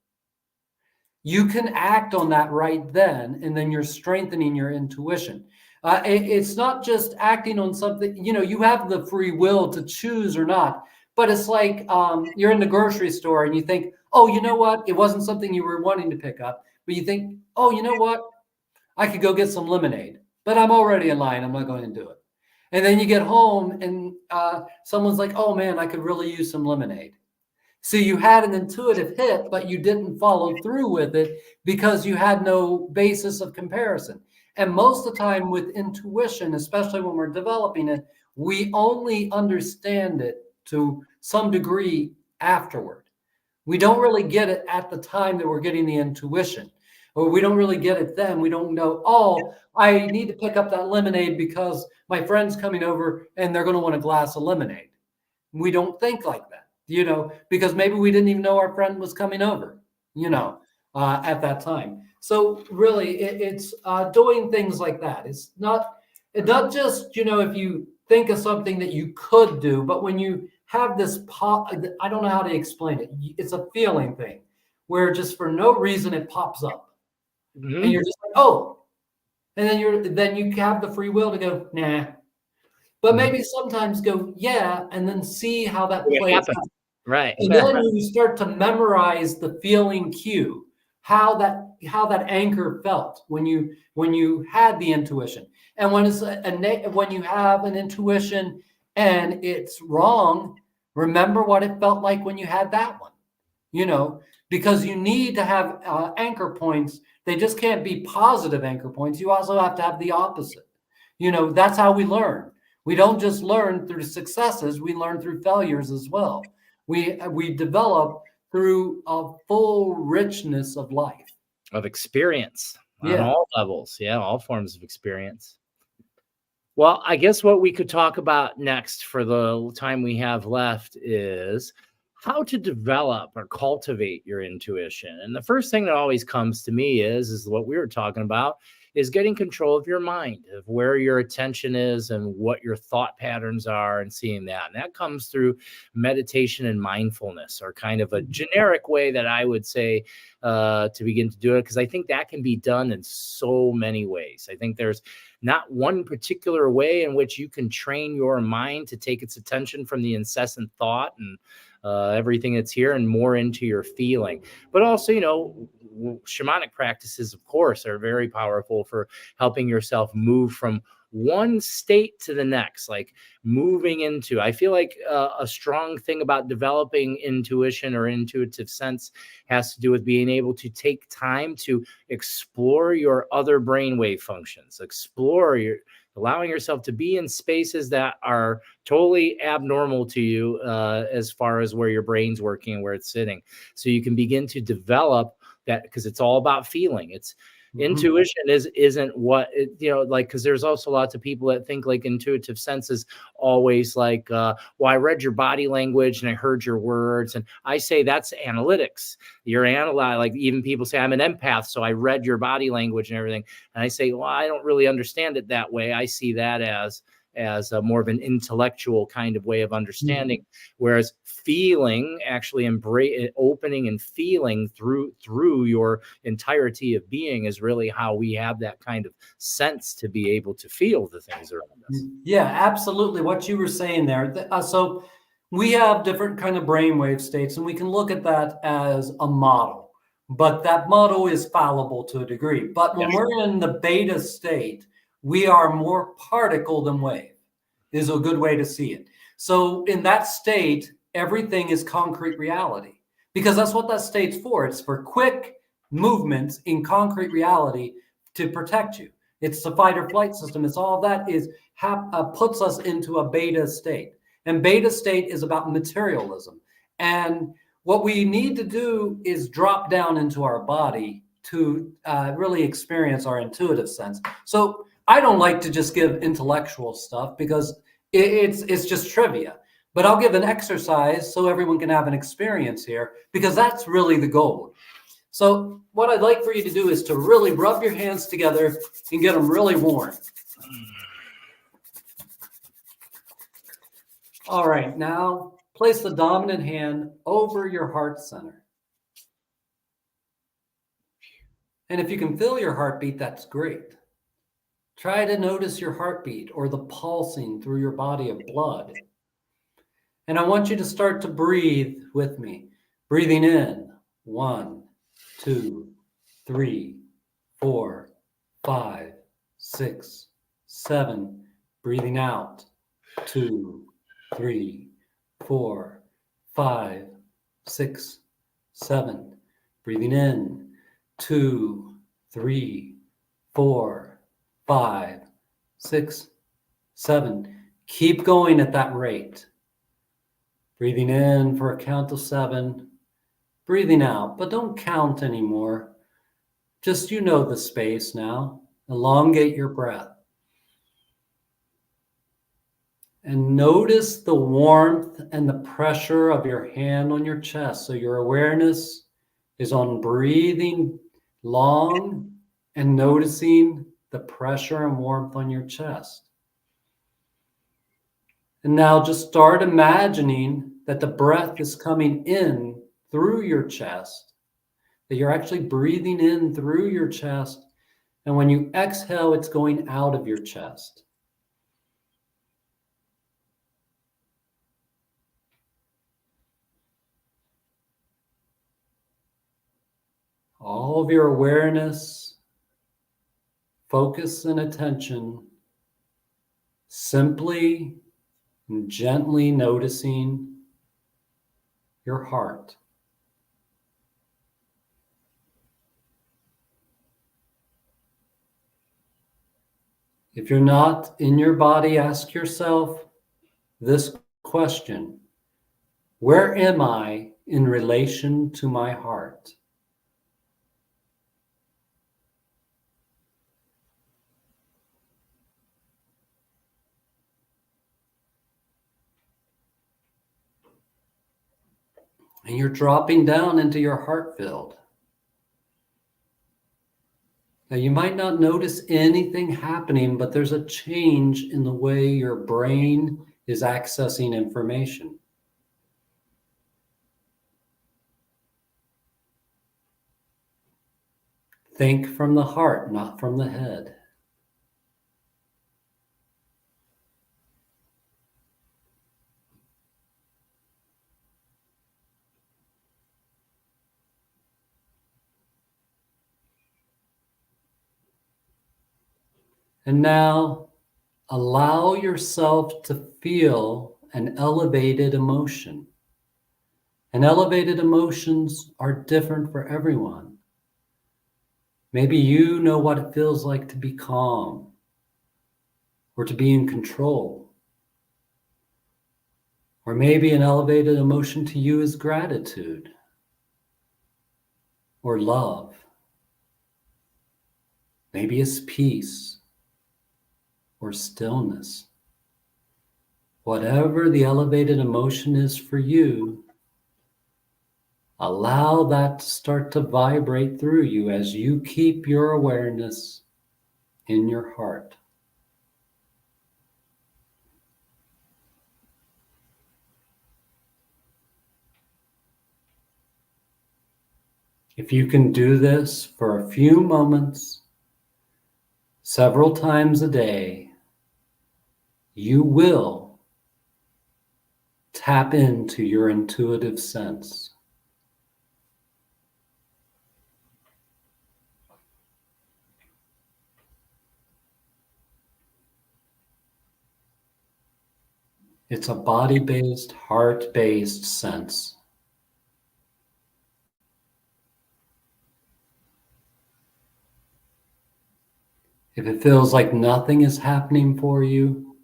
You can act on that right then, and then you're strengthening your intuition. It's not just acting on something, you have the free will to choose or not, but it's like you're in the grocery store and you think, oh, you know what? It wasn't something you were wanting to pick up, but you think, oh, you know what? I could go get some lemonade, but I'm already in line. I'm not going to do it. And then you get home and someone's like, oh man, I could really use some lemonade. So you had an intuitive hit, but you didn't follow through with it because you had no basis of comparison. And most of the time with intuition, especially when we're developing it, we only understand it to some degree afterward. We don't really get it at the time that we're getting the intuition, or we don't really get it then. We don't know, oh, I need to pick up that lemonade because my friend's coming over and they're going to want a glass of lemonade. We don't think like that. Because maybe we didn't even know our friend was coming over, at that time. So really, it's doing things like that. It's not just, if you think of something that you could do, but when you have this I don't know how to explain it. It's a feeling thing where just for no reason it pops up. Mm-hmm. And you're just like, oh, and then you have the free will to go, nah. But maybe sometimes go, yeah, and then see how that plays out. Right. And then you start to memorize the feeling cue, how that anchor felt when you had the intuition. And when you have an intuition and it's wrong, remember what it felt like when you had that one. Because you need to have anchor points. They just can't be positive anchor points. You also have to have the opposite. That's how we learn. We don't just learn through successes, we learn through failures as well. We develop through a full richness of life. Of experience on all levels. Yeah, all forms of experience. Well, I guess what we could talk about next for the time we have left is how to develop or cultivate your intuition. And the first thing that always comes to me is what we were talking about, is getting control of your mind, of where your attention is and what your thought patterns are, and seeing that. And that comes through meditation and mindfulness, or kind of a generic way that I would say to begin to do it, because I think that can be done in so many ways. I think there's not one particular way in which you can train your mind to take its attention from the incessant thought and everything that's here, and more into your feeling. But also, shamanic practices, of course, are very powerful for helping yourself move from one state to the next, like moving into. I feel like a strong thing about developing intuition or intuitive sense has to do with being able to take time to explore your other brainwave functions, allowing yourself to be in spaces that are totally abnormal to you, as far as where your brain's working and where it's sitting. So you can begin to develop that, because it's all about feeling. It's intuition isn't what it, like, because there's also lots of people that think like intuitive sense is always like, well, I read your body language and I heard your words. And I say that's analytics. You're analyzing, like, even people say I'm an empath, so I read your body language and everything. And I say, well, I don't really understand it that way. I see that as a more of an intellectual kind of way of understanding, whereas feeling, actually opening and feeling through your entirety of being, is really how we have that kind of sense to be able to feel the things around us. Yeah, absolutely. What you were saying there. So we have different kind of brainwave states, and we can look at that as a model, but that model is fallible to a degree. But when we're in the beta state, we are more particle than wave, is a good way to see it. So in that state, everything is concrete reality, because that's what that state's for. It's for quick movements in concrete reality to protect you. It's the fight or flight system. It's all that puts us into a beta state. And beta state is about materialism. And what we need to do is drop down into our body to really experience our intuitive sense. So I don't like to just give intellectual stuff, because it's just trivia. But I'll give an exercise so everyone can have an experience here, because that's really the goal. So what I'd like for you to do is to really rub your hands together and get them really warm. All right, now place the dominant hand over your heart center. And if you can feel your heartbeat, that's great. Try to notice your heartbeat, or the pulsing through your body of blood. And I want you to start to breathe with me. Breathing in, 1, 2, 3, 4, 5, 6, 7. Breathing out, 2, 3, 4, 5, 6, 7. Breathing in, 2, 3, 4, 5, 6, 7. Keep going at that rate. Breathing in for a count of 7. Breathing out, but don't count anymore. Just, the space now. Elongate your breath. And notice the warmth and the pressure of your hand on your chest. So your awareness is on breathing long and noticing the pressure and warmth on your chest. And now just start imagining that the breath is coming in through your chest, that you're actually breathing in through your chest. And when you exhale, it's going out of your chest. All of your awareness, focus, and attention simply and gently noticing your heart. If you're not in your body, ask yourself this question: where am I in relation to my heart? And you're dropping down into your heart field. Now, you might not notice anything happening, but there's a change in the way your brain is accessing information. Think from the heart, not from the head. And now allow yourself to feel an elevated emotion. And elevated emotions are different for everyone. Maybe you know what it feels like to be calm or to be in control. Or maybe an elevated emotion to you is gratitude or love. Maybe it's peace or stillness. Whatever the elevated emotion is for you, allow that to start to vibrate through you as you keep your awareness in your heart. If you can do this for a few moments, several times a day, you will tap into your intuitive sense. It's a body-based, heart-based sense. If it feels like nothing is happening for you,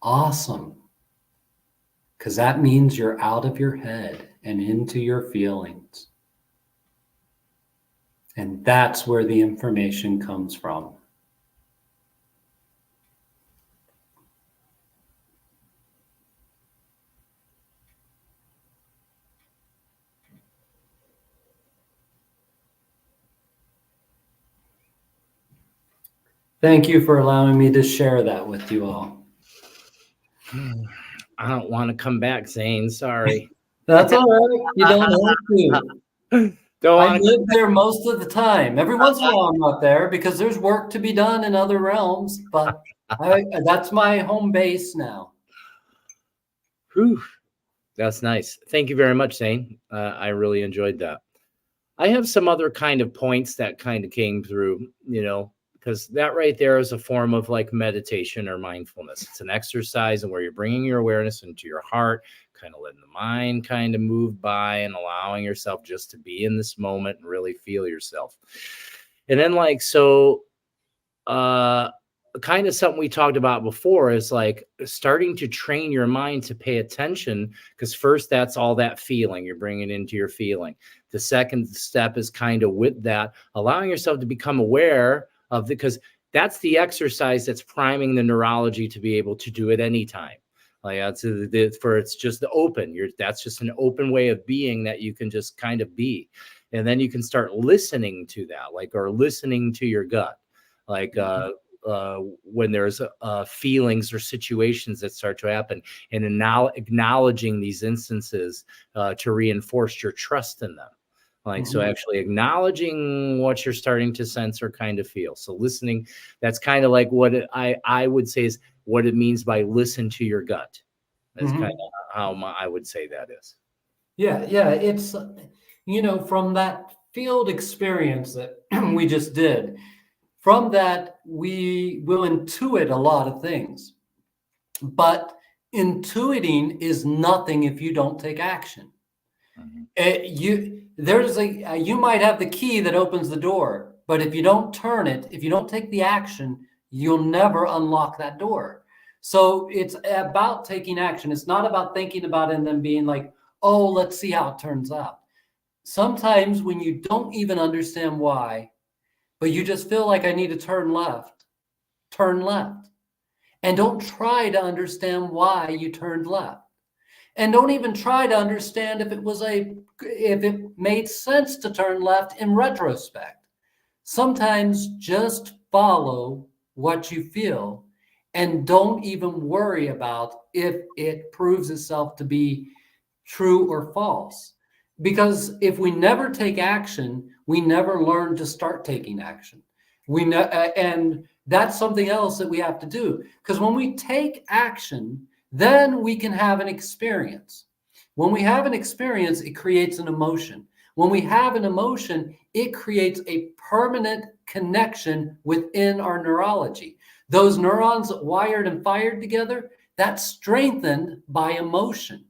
awesome. Because that means you're out of your head and into your feelings. And that's where the information comes from. Thank you for allowing me to share that with you all. I don't want to come back, Zane. Sorry. That's all right. You don't have to. I live there most of the time. Every once in a while I'm not there because there's work to be done in other realms, but that's my home base now. Whew. That's nice. Thank you very much, Zane. I really enjoyed that. I have some other kind of points that kind of came through, because that right there is a form of like meditation or mindfulness. It's an exercise and where you're bringing your awareness into your heart, kind of letting the mind kind of move by and allowing yourself just to be in this moment and really feel yourself. And then kind of something we talked about before is like starting to train your mind to pay attention, because first that's all that feeling you're bringing into your feeling. The second step is kind of with that, allowing yourself to become aware of because that's the exercise that's priming the neurology to be able to do it anytime. Like it's just the open. That's just an open way of being that you can just kind of be, and then you can start listening to that, or listening to your gut, when there's feelings or situations that start to happen, and now acknowledging these instances to reinforce your trust in them. So actually acknowledging what you're starting to sense or kind of feel. So listening, that's kind of like what I would say is what it means by listen to your gut. That's kind of how I would say that is. Yeah. It's, from that field experience that we just did, from that, we will intuit a lot of things. But intuiting is nothing if you don't take action. You might have the key that opens the door, but if you don't turn it, if you don't take the action, you'll never unlock that door. So it's about taking action. It's not about thinking about it and then being like, oh, let's see how it turns out. Sometimes when you don't even understand why, but you just feel like I need to turn left. Turn left. And don't try to understand why you turned left. And don't even try to understand if it made sense to turn left in retrospect. Sometimes just follow what you feel and don't even worry about if it proves itself to be true or false. Because if we never take action, we never learn to start taking action. And that's something else that we have to do. Because when we take action, then we can have an experience. When we have an experience, it creates an emotion. When we have an emotion, it creates a permanent connection within our neurology. Those neurons wired and fired together, that's strengthened by emotion.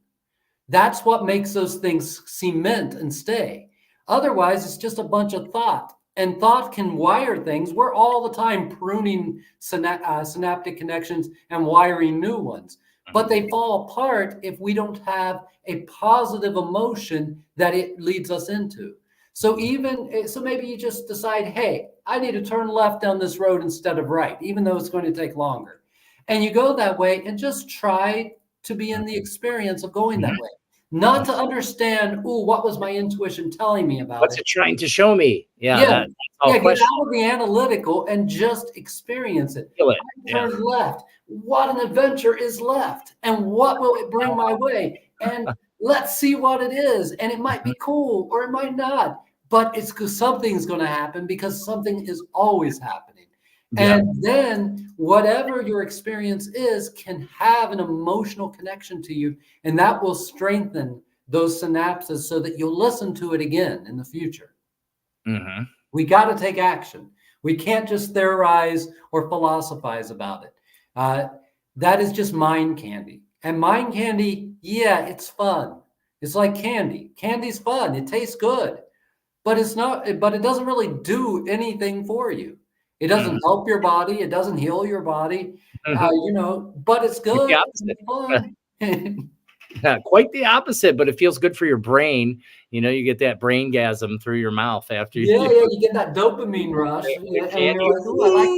That's what makes those things cement and stay. Otherwise, it's just a bunch of thought. And thought can wire things. We're all the time pruning synaptic connections and wiring new ones. But they fall apart if we don't have a positive emotion that it leads us into. So maybe you just decide, hey, I need to turn left down this road instead of right, even though it's going to take longer. And you go that way and just try to be in the experience of going that way. Not to understand, what was my intuition telling me about What's it trying to show me? Yeah, That's all get question. out of the analytical and just experience it. Feel it. I turned left. What an adventure is left, and what will it bring my way? And let's see what it is. And it might be cool or it might not, but it's because something's going to happen, because something is always happening. Yeah. And then whatever your experience is can have an emotional connection to you, and that will strengthen those synapses so that you'll listen to it again in the future. We got to take action. We can't just theorize or philosophize about it. That is just mind candy. And mind candy, yeah, it's fun. It's like candy. Candy's fun. It tastes good, but it doesn't really do anything for you. It doesn't help your body. It doesn't heal your body, but it's good. It's fun. Quite the opposite, but it feels good for your brain. You get that brain-gasm through your mouth after you get that dopamine rush. And you're like, ooh, I like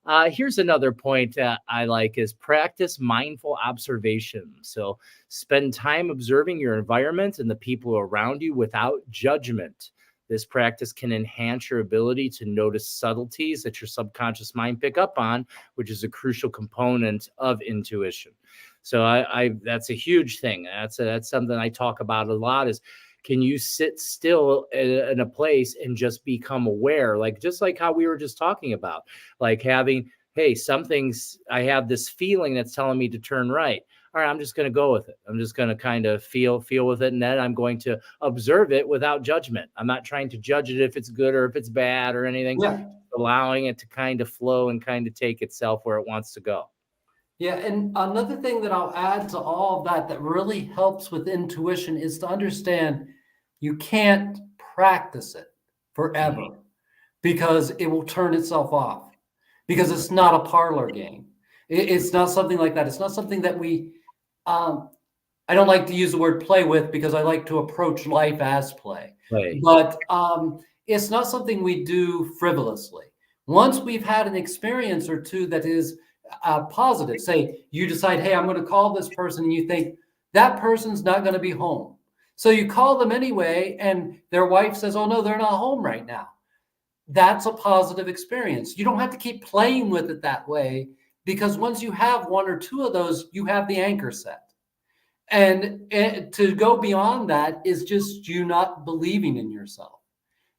that. Here's another point that I like is practice mindful observation. So spend time observing your environment and the people around you without judgment. This practice can enhance your ability to notice subtleties that your subconscious mind pick up on, which is a crucial component of intuition. So that's a huge thing. That's something I talk about a lot is, can you sit still in a place and just become aware? Just like how we were just talking about, like having, hey, I have this feeling that's telling me to turn right. All right, I'm just going to go with it. I'm just going to kind of feel with it. And then I'm going to observe it without judgment. I'm not trying to judge it if it's good or if it's bad or anything, allowing it to kind of flow and kind of take itself where it wants to go. Yeah, and another thing that I'll add to all of that really helps with intuition is to understand you can't practice it forever because it will turn itself off, because it's not a parlor game. It's not something like that. It's not something that I don't like to use the word play with, because I like to approach life as play. Right. But it's not something we do frivolously. Once we've had an experience or two that is positive, say you decide, hey, I'm going to call this person, and you think that person's not going to be home. So you call them anyway, and their wife says, oh, no, they're not home right now. That's a positive experience. You don't have to keep playing with it that way, because once you have one or two of those, you have the anchor set. And to go beyond that is just you not believing in yourself.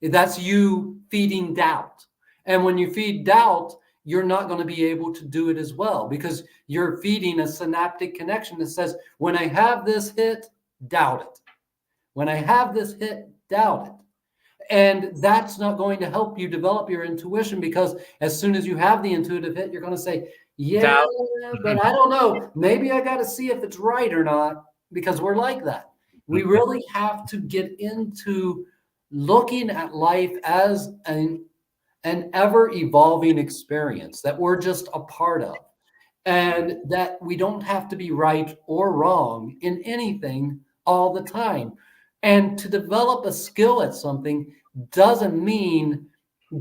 That's you feeding doubt. And when you feed doubt, you're not going to be able to do it as well, because you're feeding a synaptic connection that says, when I have this hit, doubt it. When I have this hit, doubt it. And that's not going to help you develop your intuition, because as soon as you have the intuitive hit, you're going to say, yeah, but I don't know. Maybe I got to see if it's right or not, because we're like that. We really have to get into looking at life as an ever evolving experience that we're just a part of, and that we don't have to be right or wrong in anything all the time. And to develop a skill at something doesn't mean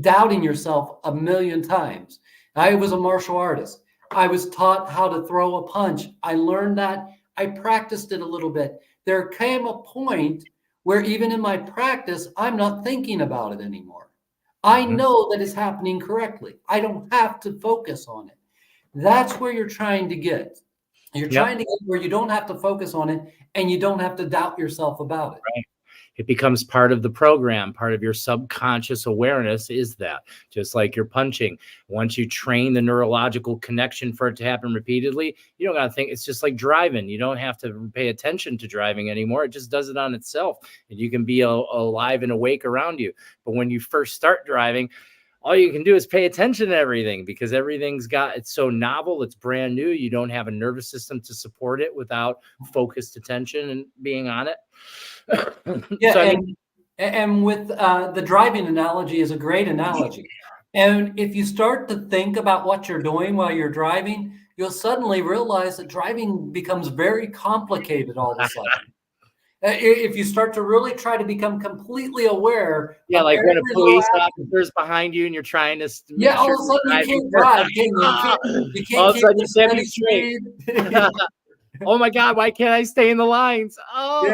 doubting yourself a million times. I was a martial artist. I was taught how to throw a punch. I learned that. I practiced it a little bit. There came a point where even in my practice, I'm not thinking about it anymore. I know that it's happening correctly. I don't have to focus on it. That's where you're trying to get. You're trying to get where you don't have to focus on it, and you don't have to doubt yourself about it. Right. It becomes part of the program. Part of your subconscious awareness is that, just like you're punching. Once you train the neurological connection for it to happen repeatedly, you don't got to think. It's just like driving. You don't have to pay attention to driving anymore. It just does it on itself, and you can be alive and awake around you. But when you first start driving, all you can do is pay attention to everything, because it's so novel, it's brand new. You don't have a nervous system to support it without focused attention and being on it. Yeah, So, and with the driving analogy is a great analogy. And if you start to think about what you're doing while you're driving, you'll suddenly realize that driving becomes very complicated all of a sudden. If you start to really try to become completely aware yeah, of like when a every little police action. officer's behind you and you're trying to make Yeah, all sure of a sudden you can't drive, can you? You all can't of a keep sudden a you can't steady be straight. speed. Oh my God, why can't I stay in the lines? Oh,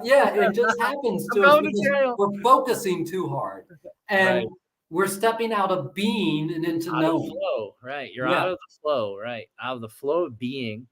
Yeah, it just happens I'm to us going to because jail. we're focusing too hard, and Right. we're stepping out of being and into Out of knowing. flow, right? You're Yeah. out of the flow, right? Out of the flow of being.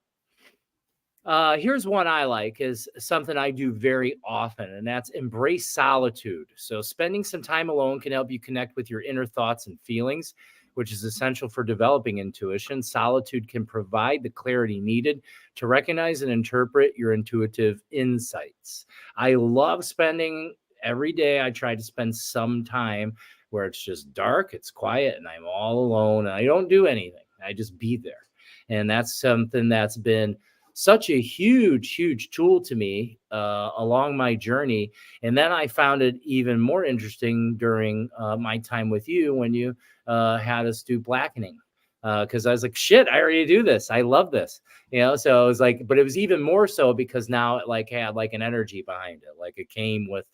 Here's one I like, is something I do very often, and that's embrace solitude. So spending some time alone can help you connect with your inner thoughts and feelings, which is essential for developing intuition. Solitude can provide the clarity needed to recognize and interpret your intuitive insights. I love spending every day. I try to spend some time where it's just dark, it's quiet, and I'm all alone, and I don't do anything. I just be there. And that's something that's been such a huge tool to me along my journey. And then I found it even more interesting during my time with you, when you had us do blackening, because I was like, shit, I already do this, I love this, so I was like, but it was even more so because now it like had like an energy behind it. Like it came with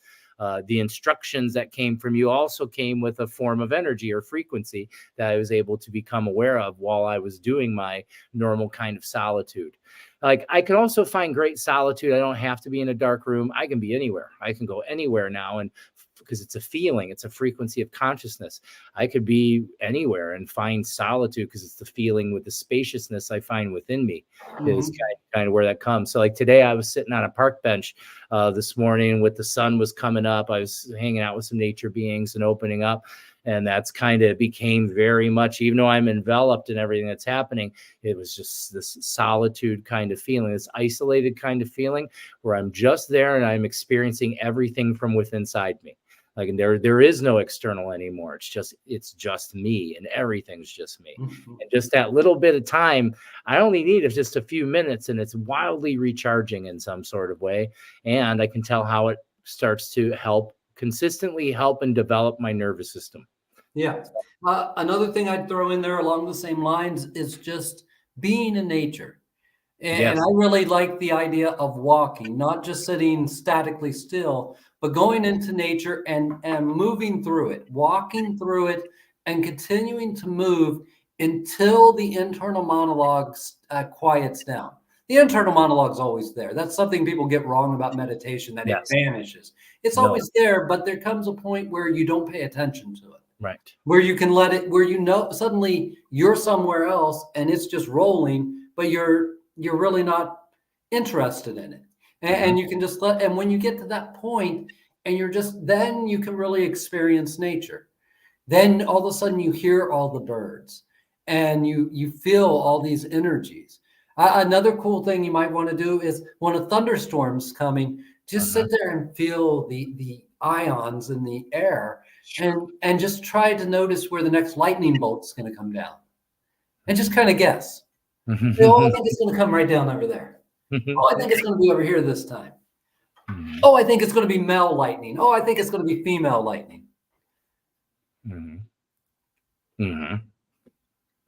the instructions that came from you also came with a form of energy or frequency that I was able to become aware of while I was doing my normal kind of solitude. Like I can also find great solitude. I don't have to be in a dark room. I can be anywhere. I can go anywhere now. And because it's a feeling, it's a frequency of consciousness. I could be anywhere and find solitude because it's the feeling with the spaciousness I find within me is kind of where that comes. So like today I was sitting on a park bench this morning with the sun was coming up. I was hanging out with some nature beings and opening up. And that's kind of became very much, even though I'm enveloped in everything that's happening, it was just this solitude kind of feeling, this isolated kind of feeling where I'm just there and I'm experiencing everything from within inside me. Like, and there is no external anymore. It's just me, and everything's just me. And just that little bit of time, I only need is just a few minutes, and it's wildly recharging in some sort of way. And I can tell how it starts to consistently help and develop my nervous system. Yeah. Another thing I'd throw in there along the same lines is just being in nature. And I really like the idea of walking, not just sitting statically still, but going into nature and moving through it, walking through it and continuing to move until the internal monologue quiets down. The internal monologue is always there. That's something people get wrong about meditation, that it vanishes. It's always there, but there comes a point where you don't pay attention to it. Right. Where you can let it, where suddenly you're somewhere else and it's just rolling, but you're really not interested in it. And you can just and when you get to that point and then you can really experience nature. Then all of a sudden you hear all the birds and you feel all these energies. Another cool thing you might want to do is when a thunderstorm's coming, just sit there and feel the ions in the air and just try to notice where the next lightning bolt's going to come down and just kind of guess. Oh, I think it's going to come right down over there. Oh, I think it's going to be over here this time. Oh, I think it's going to be male lightning. Oh, I think it's going to be female lightning.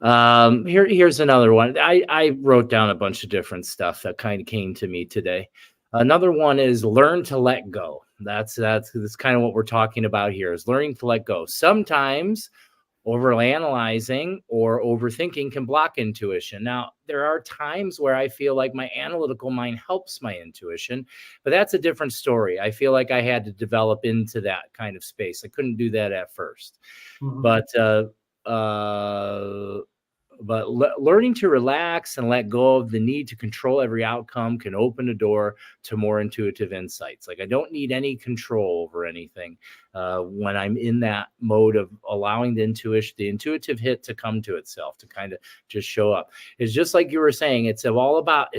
Here's another one. I wrote down a bunch of different stuff that kind of came to me today. Another one is learn to let go. That's kind of what we're talking about here, is learning to let go. Sometimes overanalyzing or overthinking can block intuition. Now, there are times where I feel like my analytical mind helps my intuition, but that's a different story. I feel like I had to develop into that kind of space. I couldn't do that at first. But learning to relax and let go of the need to control every outcome can open a door to more intuitive insights. Like I don't need any control over anything. when I'm in that mode of allowing the intuitive hit to come to itself, to kind of just show up. It's just like you were saying, it's all about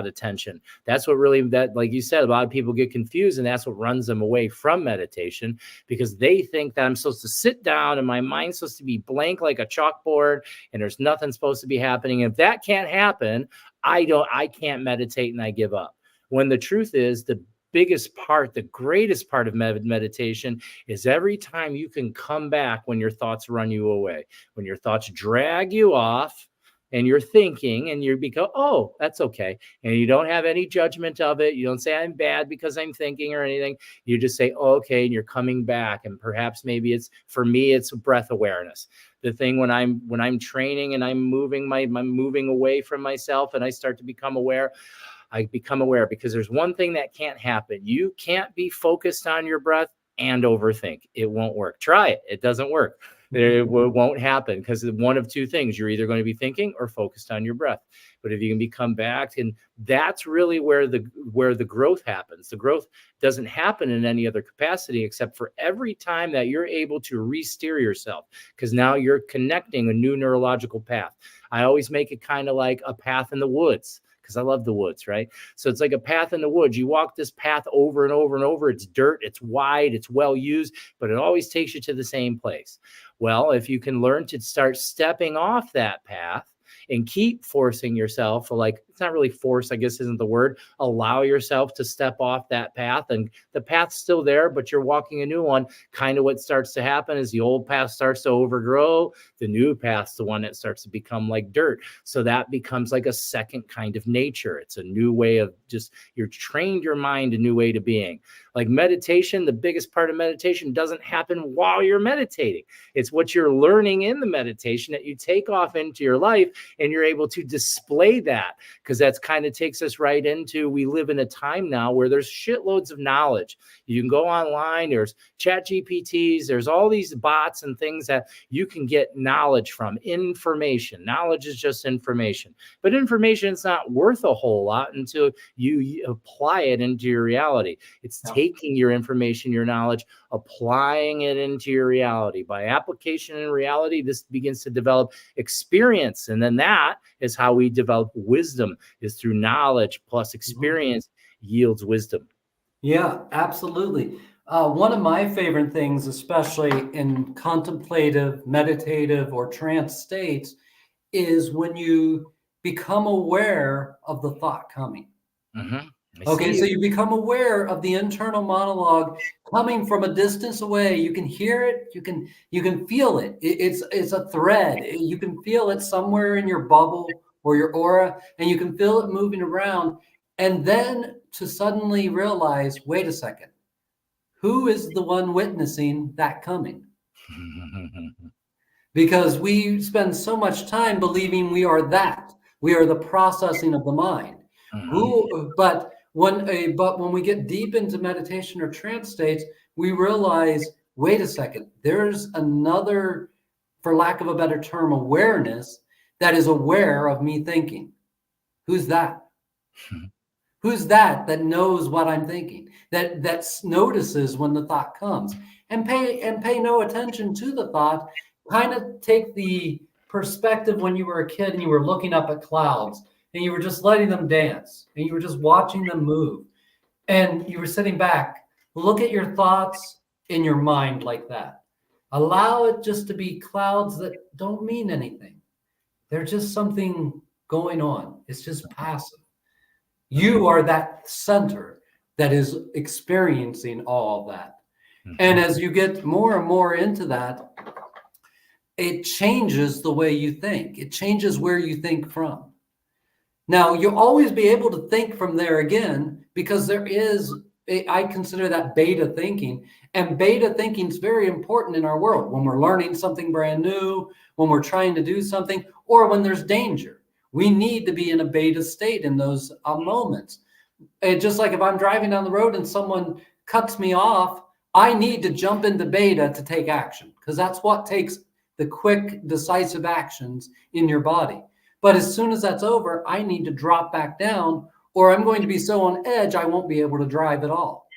attention. That's what really, that, like you said, a lot of people get confused, and that's what runs them away from meditation, because they think that I'm supposed to sit down and my mind's supposed to be blank like a chalkboard and there's nothing supposed to be happening. If that can't happen, I can't meditate and I give up. When the truth is, the biggest part, the greatest part of meditation is every time you can come back when your thoughts run you away, when your thoughts drag you off and you're thinking and you become, oh, that's okay. And you don't have any judgment of it. You don't say I'm bad because I'm thinking or anything. You just say, oh, okay. And you're coming back. And perhaps maybe it's, for me, it's breath awareness. The thing when I'm training and I'm moving away from myself and I start to become aware, I become aware, because there's one thing that can't happen. You can't be focused on your breath and overthink. It won't work. Try it. It doesn't work. It won't happen, because one of two things: you're either going to be thinking or focused on your breath. But if you can become back, and that's really where the growth happens. The growth doesn't happen in any other capacity except for every time that you're able to re-steer yourself, because now you're connecting a new neurological path. I always make it kind of like a path in the woods, because I love the woods, right? So it's like a path in the woods. You walk this path over and over and over. It's dirt, it's wide, it's well used, but it always takes you to the same place. Well, if you can learn to start stepping off that path and keep forcing yourself, like, it's not really force, I guess isn't the word, allow yourself to step off that path, and the path's still there, but you're walking a new one. Kind of what starts to happen is the old path starts to overgrow. The new path's the one that starts to become like dirt. So that becomes like a second kind of nature. It's a new way of just, you're trained your mind a new way to being. Like meditation, the biggest part of meditation doesn't happen while you're meditating. It's what you're learning in the meditation that you take off into your life, and you're able to display that, because that's kind of takes us right into, we live in a time now where there's shitloads of knowledge. You can go online, there's chat GPTs, there's all these bots and things that you can get knowledge from. Information. Knowledge is just information. But information is not worth a whole lot until you apply it into your reality. It's taking your information, your knowledge, applying it into your reality. By application in reality, this begins to develop experience. And then that is how we develop wisdom, is through knowledge plus experience yields wisdom. Yeah, absolutely. One of my favorite things, especially in contemplative, meditative, or trance states, is when you become aware of the thought coming. Okay, so you become aware of the internal monologue coming from a distance away. You can hear it, you can feel it. It's a thread. You can feel it somewhere in your bubble or your aura, and you can feel it moving around. And then to suddenly realize, wait a second, who is the one witnessing that coming? Because we spend so much time believing we are that. We are the processing of the mind. But when we get deep into meditation or trance states, we realize, wait a second, there's another, for lack of a better term, awareness that is aware of me thinking. Who's that? Who's that knows what I'm thinking, that notices when the thought comes, and pay no attention to the thought. Kind of take the perspective when you were a kid and you were looking up at clouds and you were just letting them dance and you were just watching them move, and you were sitting back. Look at your thoughts in your mind like that. Allow it just to be clouds that don't mean anything. They're just something going on. It's just passive. You are that center that is experiencing all of that. And as you get more and more into that, it changes the way you think. It changes where you think from. Now, you'll always be able to think from there again, because there is, I consider that beta thinking. And beta thinking is very important in our world when we're learning something brand new, when we're trying to do something, or when there's danger. We need to be in a beta state in those moments. And just like if I'm driving down the road and someone cuts me off, I need to jump into beta to take action, because that's what takes the quick, decisive actions in your body. But as soon as that's over, I need to drop back down, or I'm going to be so on edge, I won't be able to drive at all.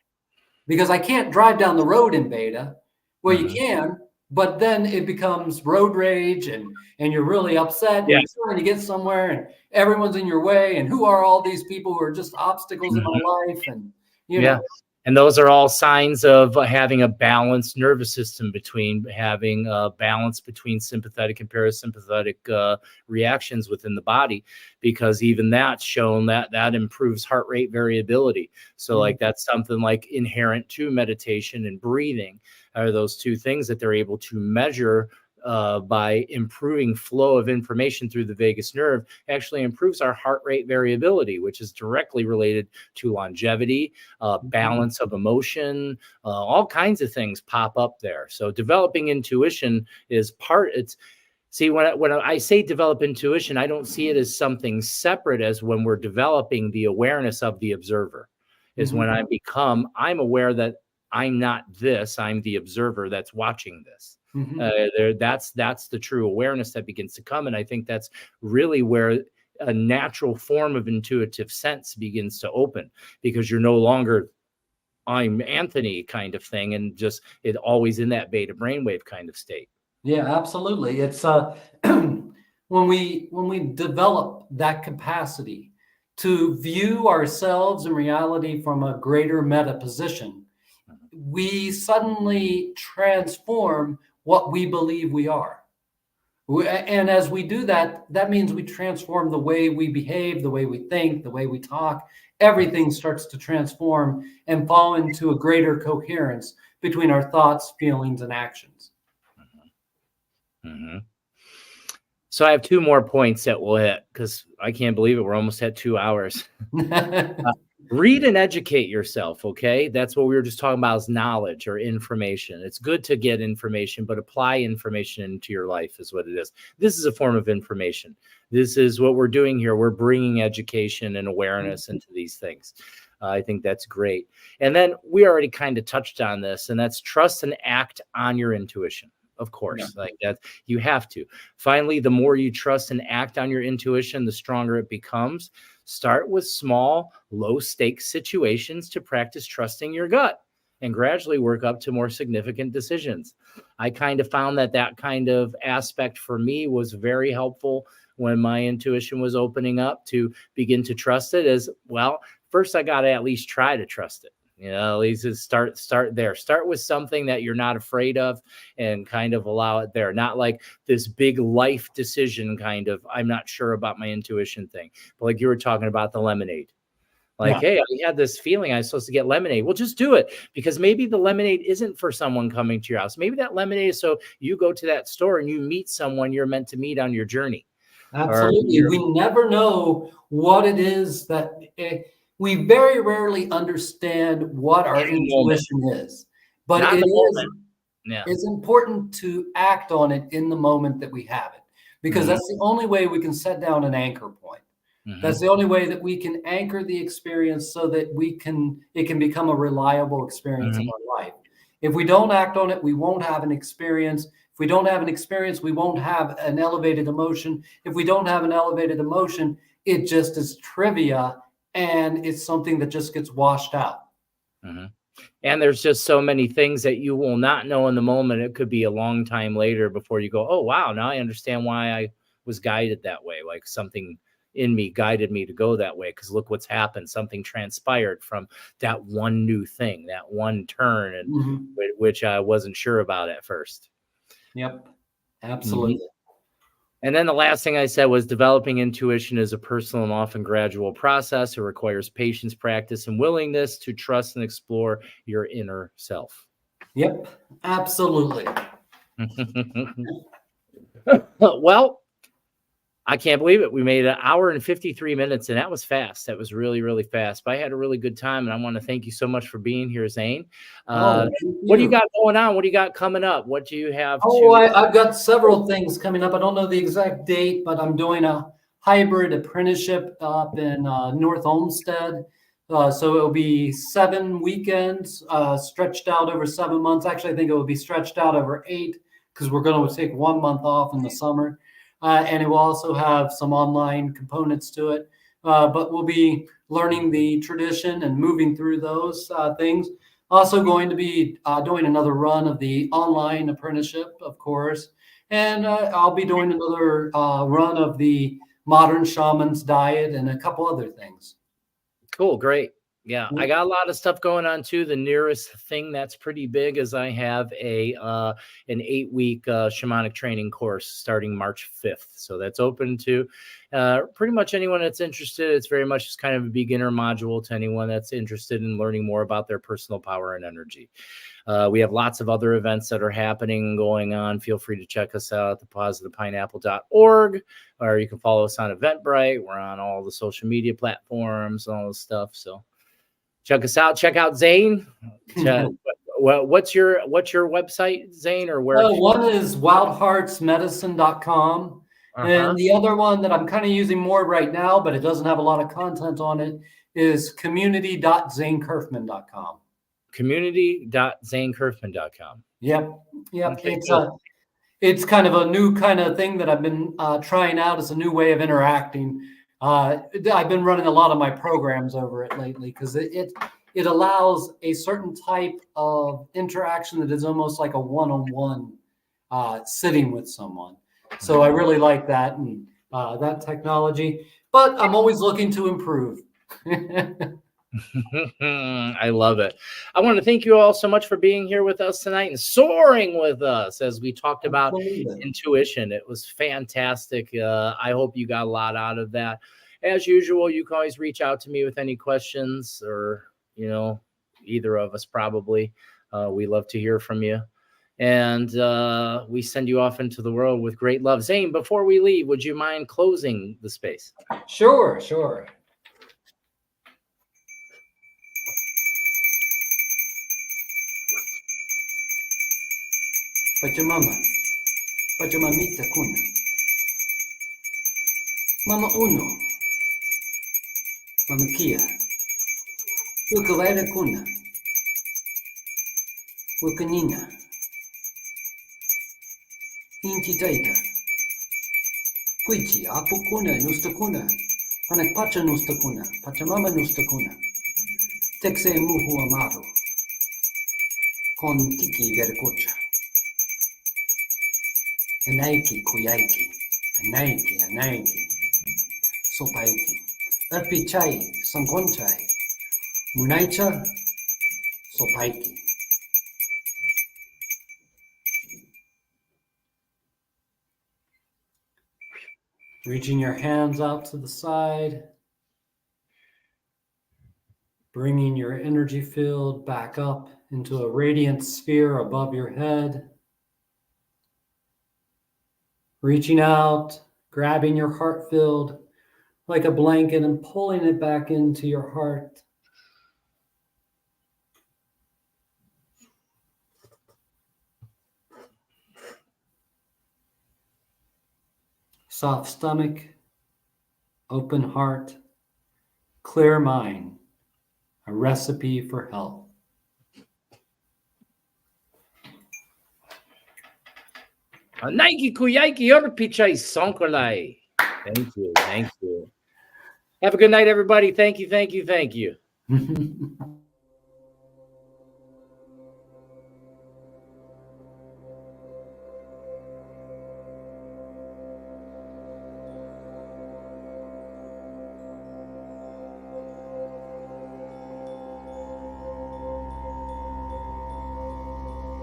because I can't drive down the road in beta. Well, you Mhm. can, but then it becomes road rage and you're really upset and Yeah. you're trying to get somewhere and everyone's in your way. And who are all these people who are just obstacles in my life? And, Yeah. And those are all signs of having a balanced nervous system, between having a balance between sympathetic and parasympathetic reactions within the body, because even that's shown that improves heart rate variability. So like that's something like inherent to meditation and breathing are those two things that they're able to measure by improving flow of information through the vagus nerve. Actually improves our heart rate variability, which is directly related to longevity, balance of emotion, all kinds of things pop up there. So developing intuition is see, when I say develop intuition, I don't see it as something separate as when we're developing the awareness of the observer, is when I'm aware that I'm not this, I'm the observer that's watching this. That's the true awareness that begins to come. And I think that's really where a natural form of intuitive sense begins to open, because you're no longer I'm Anthony kind of thing, and just it always in that beta brainwave kind of state. Yeah, absolutely. It's when we develop that capacity to view ourselves in reality from a greater meta position, we suddenly transform what we believe we are. And as we do that, that means we transform the way we behave, the way we think, the way we talk. Everything starts to transform and fall into a greater coherence between our thoughts, feelings, and actions. So I have two more points that we'll hit, because I can't believe it. We're almost at 2 hours. Read and educate yourself, okay? That's what we were just talking about, is knowledge or information. It's good to get information, but apply information into your life is what it is. This is a form of information. This is what we're doing here. We're bringing education and awareness into these things. I think that's great. And then we already kind of touched on this, and that's trust and act on your intuition. Of course, like that, you have to. Finally, the more you trust and act on your intuition, the stronger it becomes. Start with small, low stakes situations to practice trusting your gut, and gradually work up to more significant decisions. I kind of found that kind of aspect for me was very helpful when my intuition was opening up, to begin to trust it. As well, first I got to at least try to trust it. At least start there. Start with something that you're not afraid of, and kind of allow it there. Not like this big life decision kind of, I'm not sure about my intuition thing. But like you were talking about the lemonade. Like, hey, I had this feeling I was supposed to get lemonade. Well, just do it, because maybe the lemonade isn't for someone coming to your house. Maybe that lemonade is so you go to that store and you meet someone you're meant to meet on your journey. Absolutely. We never know what it is that we very rarely understand what our intuition is, but it's important to act on it in the moment that we have it, because that's the only way we can set down an anchor point. That's the only way that we can anchor the experience, so that it can become a reliable experience in our life. If we don't act on it, we won't have an experience. If we don't have an experience, we won't have an elevated emotion. If we don't have an elevated emotion, it just is trivia, and it's something that just gets washed out. And there's just so many things that you will not know in the moment. It could be a long time later before you go, oh, wow, now I understand why I was guided that way. Like something in me guided me to go that way, because look what's happened. Something transpired from that one new thing, that one turn, and which I wasn't sure about at first. Yep, absolutely. And then the last thing I said was developing intuition is a personal and often gradual process. It requires patience, practice, and willingness to trust and explore your inner self. Yep, absolutely. Well, I can't believe it. We made 1 hour and 53 minutes, and that was fast. That was really, really fast. But I had a really good time, and I want to thank you so much for being here, Zane. What do you got going on? What do you got coming up? What do you have? I've got several things coming up. I don't know the exact date, but I'm doing a hybrid apprenticeship up in North Olmsted. So it'll be 7 weekends stretched out over 7 months. Actually, I think it will be stretched out over 8, because we're going to take 1 month off in the summer. And it will also have some online components to it. But we'll be learning the tradition and moving through those things. Also going to be doing another run of the online apprenticeship, of course. And I'll be doing another run of the modern shaman's diet and a couple other things. Cool. Great. Yeah, I got a lot of stuff going on too. The nearest thing that's pretty big is I have an 8-week shamanic training course starting March 5th. So that's open to pretty much anyone that's interested. It's very much just kind of a beginner module to anyone that's interested in learning more about their personal power and energy. We have lots of other events that are happening and going on. Feel free to check us out at thepositivepineapple.org, or you can follow us on Eventbrite. We're on all the social media platforms and all this stuff. So check us out. Check out Zane. What's your website, Zane, or where? One is wildheartsmedicine.com. And the other one that I'm kind of using more right now, but it doesn't have a lot of content on it, is community.zanecurfman.com. Community.zanecurfman.com. Yep. Okay, it's kind of a new kind of thing that I've been trying out as a new way of interacting. I've been running a lot of my programs over it lately because it allows a certain type of interaction that is almost like a one-on-one sitting with someone. So I really like that and that technology, but I'm always looking to improve. I love it. I want to thank you all so much for being here with us tonight and soaring with us as we talked about intuition. It was fantastic. I hope you got a lot out of that. As usual, you can always reach out to me with any questions, or, either of us probably. We love to hear from you. And we send you off into the world with great love. Zane, before we leave, would you mind closing the space? Sure. Pachamama, Pachamamita kuna. Mama uno, Mama kia. Ukavaira kuna. Ukanina. Inti taita. Kuichi, apu kuna, nusta kuna. Anak pacha nusta kuna. Pachamama nusta kuna. Texe muhu amaro. Con tiki vercocha. Anaiki kuyaiki, anaiki, sopaiki, apichai, sankonchai, munaicha, sopaiki. Reaching your hands out to the side, bringing your energy field back up into a radiant sphere above your head. Reaching out, grabbing your heart field like a blanket and pulling it back into your heart. Soft stomach, open heart, clear mind, a recipe for health. Nike Kuyaiki Orpichai Sonkolai. Thank you. Have a good night, everybody. Thank you.